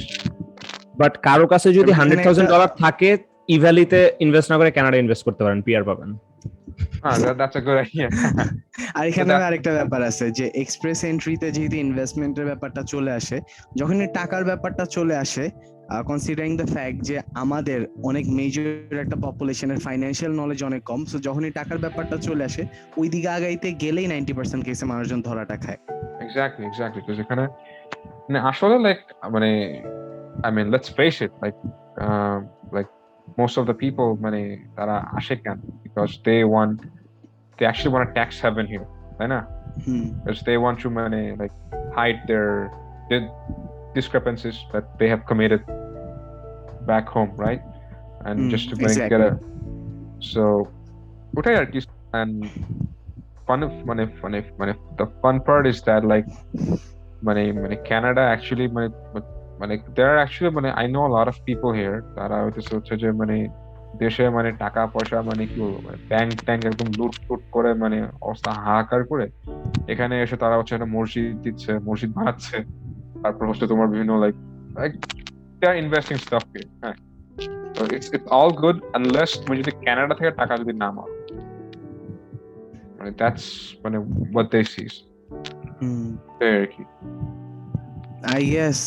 বাট কারো কাছে যদি $100,000 থাকে, ইভ্যালিতে ইনভেস্ট না করে কানাডা ইনভেস্ট করতে পারেন, পিআর পাবেন। That's a good idea. আর এখানে আরেকটা ব্যাপার আছে যে এক্সপ্রেস এন্ট্রিতে যেহেতু ইনভেস্টমেন্টের ব্যাপারটা চলে আসে, যখনই টাকার ব্যাপারটা চলে আসে, কনসিডারিং দ্য ফ্যাক্ট যে আমাদের অনেক মেজর একটা পপুলেশনের ফাইন্যান্সিয়াল নলেজ অনেক কম, সো যখনই টাকার ব্যাপারটা চলে আসে ওই দিকে আগাইতে গেলেই 90% কেসে মানুষজন ধরাটা খায়। Exactly, because এখানে আসলে let's face it, like most of the people তারা আসে কেন? Because they actually want a tax haven here, তাই না? Because they want to hide their discrepancies that they have committed back home, right? And just to exactly. get a so ওটাই আর কি। And the fun part is that Canada actually there are actually I know a lot of people here তারা হচ্ছে যে দেশে টাকা পয়সা কি বলবো ব্যাংক একদম লুট করে অবস্থা হাহাকার করে এখানে এসে তারা হচ্ছে একটা মসজিদ বানাচ্ছে, তারপর হচ্ছে তোমার বিভিন্ন they are investing stuff here. হ্যাঁ, so it's all good unless তুমি যদি কানাডা থেকে টাকা যদি না মারো, that's what they see. I guess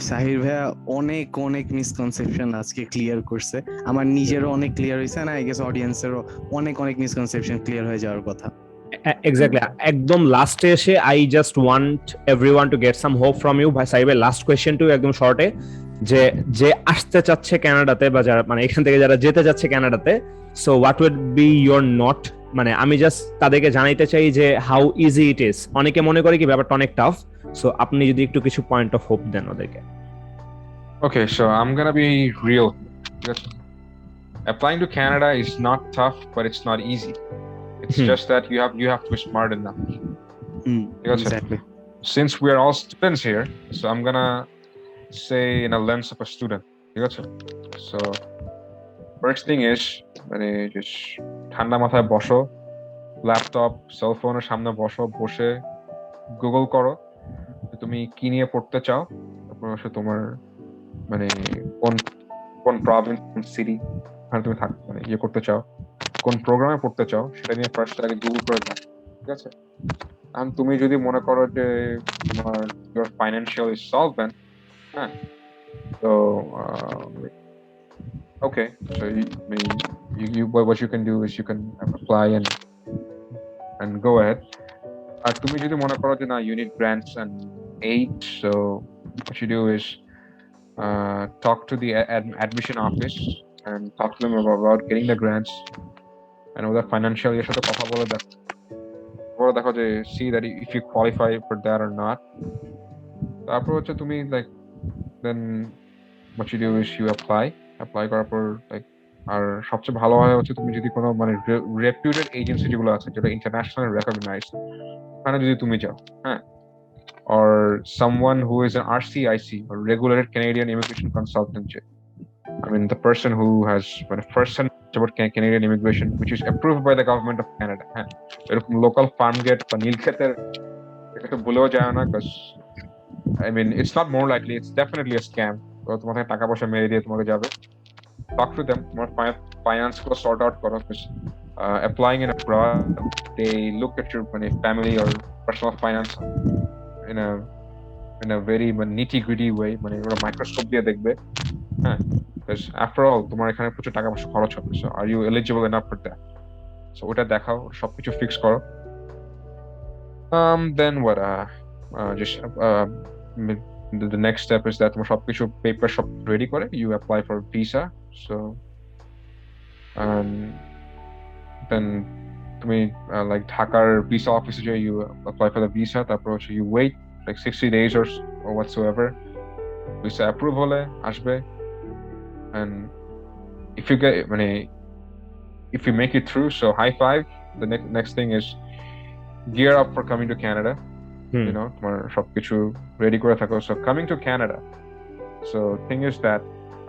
Sahir ভাইয়া অনেক মিসকনসেপশন আজকে ক্লিয়ার করছে, আমার নিজেরও অনেক ক্লিয়ার হয়েছে, না আই গেস অডিয়েন্সেরও অনেক মিসকনসেপশন ক্লিয়ার হয়ে যাওয়ার কথা। এক্স্যাক্টলি, একদম লাস্টে এসে I just want everyone to get some hope from you. ভাই সাহিবের লাস্ট কোয়েশ্চেন টু একদম শর্টে, যে যে আসতে চাচ্ছে কানাডাতে বা যারা মানে এখান থেকে যারা যেতে যাচ্ছে কানাডাতে, so what would be your not, মানে আমি জাস্ট তাদেরকে জানাইতে চাই যে হাউ ইজি ইট ইজ। অনেকে মনে করে কি ব্যাপারটা অনেক টাফ, সো আপনি যদি একটু কিছু পয়েন্ট অফ হোপ দেন ওদেরকে। Okay, so I'm gonna be real. Because applying to Canada is not tough, but it's not easy. It's hmm just that you have to be smart enough. Because exactly. since we're all students here, so I'm gonna say in a lens of a student. Because so first thing is মানে just ঠান্ডা মাথায় বসো, laptop সেলফোনের সামনে বসে Google করো যে তুমি কি নিয়ে পড়তে চাও, তারপর হচ্ছে তোমার মানে কোন কোন প্রভিন্স কোন সিটি ওখানে তুমি মানে ইয়ে করতে চাও, কোন প্রোগ্রামে পড়তে চাও সেটা নিয়ে ফার্স্ট আগে গুগল করে দাও, ঠিক আছে? এখন তুমি যদি মনে করো যে তোমার ইউর ফাইন্যান্সিয়াল ইজ সলভেন্ট, হ্যাঁ, তো ওকে, so what you can do is you can apply and go ahead. আর তুমি যদি মনে করো যে না you need grants and aid, so what you do is talk to the admission office and talk to them about getting the grants and ওদের financial এর সাথে কথা বলে দেখো যে see that if you qualify for that or not. তারপর হচ্ছে তুমি like then what you do is you apply করার পর like আর সবচেয়ে ভালো হয় হচ্ছে তুমি যদি কোনো মানে রেপুটেড এজেন্সি যেগুলো আছে যেটা ইন্টারন্যাশনাল রেকগনাইজড ওখানে যদি তুমি যাও, হ্যাঁ, or someone who is an RCIC or regulated Canadian immigration consultant. I mean, the person who has first about Canadian immigration, which is approved by the government of Canada. এরকম local farm gate বা নীলক্ষেতের এটা বলেও যায় না, because I mean it's not more likely, it's definitely a scam. তো তোমার থেকে টাকা পয়সা মেরে দিয়ে তোমাকে যাবে। Talk to them, তোমার finance গুলো sort out করো, because applying in abroad they look at your family or personal finance in a very nitty gritty way, মানে ওরা মাইক্রোস্কোপ দিয়ে দেখবে, হ্যাঁ, because after all তোমার এখানে প্রচুর টাকা পয়সা খরচ হবে, so are you eligible enough for that? So ওটা দেখাও, সবকিছু ফিক্স করো। Then what just the next step is that তোমার সবকিছু পেপার সব রেডি করে you apply for visa, so then তুমি like ঢাকার ভিসা অফিসে যে you apply for the visa, তারপর হচ্ছে you wait like 60 days or whatsoever, visa approve হলে আসবে, and if you get if you make it through, so high five. The next thing is gear up for coming to Canada. You know, তোমার সবকিছু ready করে থাকো, so coming to Canada, so thing is that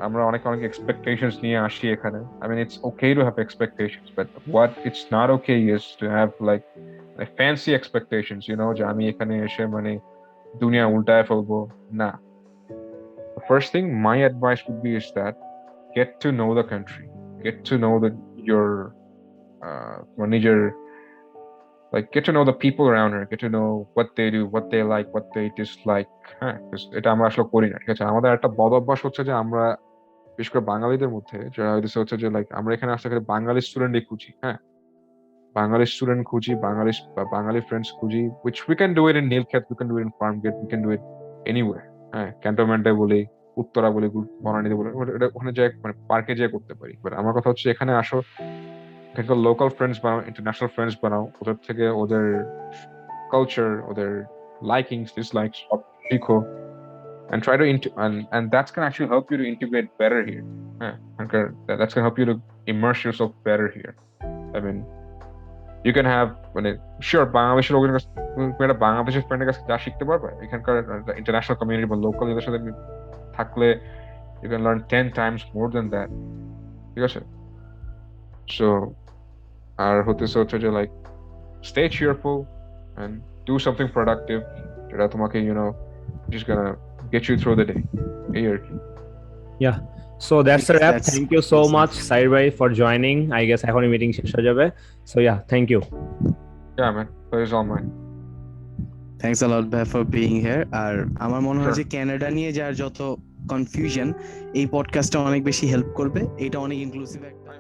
আমরা অনেক expectations নিয়ে আসি এখানে. I mean it's okay to have expectations, but what it's not okay is to have like fancy expectations, you know, যে আমি এখানে এসে দুনিয়া উল্টায় ফেলবো না। The first thing my advice would be is that get to know the country, get to know your get to know the people around her, get to know what they do, what they like, what they dislike, হ্যাঁ, এটা আমরা আসলে করি না, ঠিক আছে? আমাদের একটা বদ অভ্যাস হচ্ছে যে আমরা বিশেষ করে বাঙালিদের মধ্যে যারা হচ্ছে যে আমরা এখানে আসলে বাঙালি স্টুডেন্টই খুঁজি, হ্যাঁ, বাঙালি স্টুডেন্ট খুঁজি, বাঙালি ফ্রেন্ডস খুঁজি, which we can do it in Nilkhet, we can do it in Farmgate, we can do it anywhere, হ্যাঁ, ক্যান্টনমেন্টে বলি, উত্তরা বলি, বনানীতে বলি, ওখানে যাই পার্কে যেয়ে করতে পারি। বাট আমার কথা হচ্ছে এখানে আসো, এখানকার লোকাল ফ্রেন্ডস বানাও, ইন্টারন্যাশনাল ফ্রেন্ডস বানাও, ওদের থেকে ওদের কালচার, ওদের লাইকিংস ডিসলাইকস সব শিখো, and try to and that's gonna actually help you to integrate better here. That's gonna help you to immerse yourself better here. I mean, you can have sure বাংলাদেশের লোকের কাছে একটা বাংলাদেশের ফ্রেন্ডের কাছে যা শিখতে পারবে, এখানকার ইন্টারন্যাশনাল কমিউনিটি বা লোকাল এদের সাথে থাকলে you can learn 10 times more than that, ঠিক আছে? So আর হচ্ছে যে like stay cheerful and do something productive যেটা তোমাকে just gonna get you through the day. Yeah, so that's a wrap. Thank you so much Sahir bhai for joining. I guess এখনই meeting শেষ হয়ে যাবে, so yeah, thank you. Yeah man, pleasure's all mine. Thanks a lot bhai for being here. আর আমার মনে হয় যে Canada নিয়ে যার যত কনফিউশন এই পডকাস্টটা অনেক বেশি হেল্প করবে, এটা অনেক ইনক্লুসিভ একটা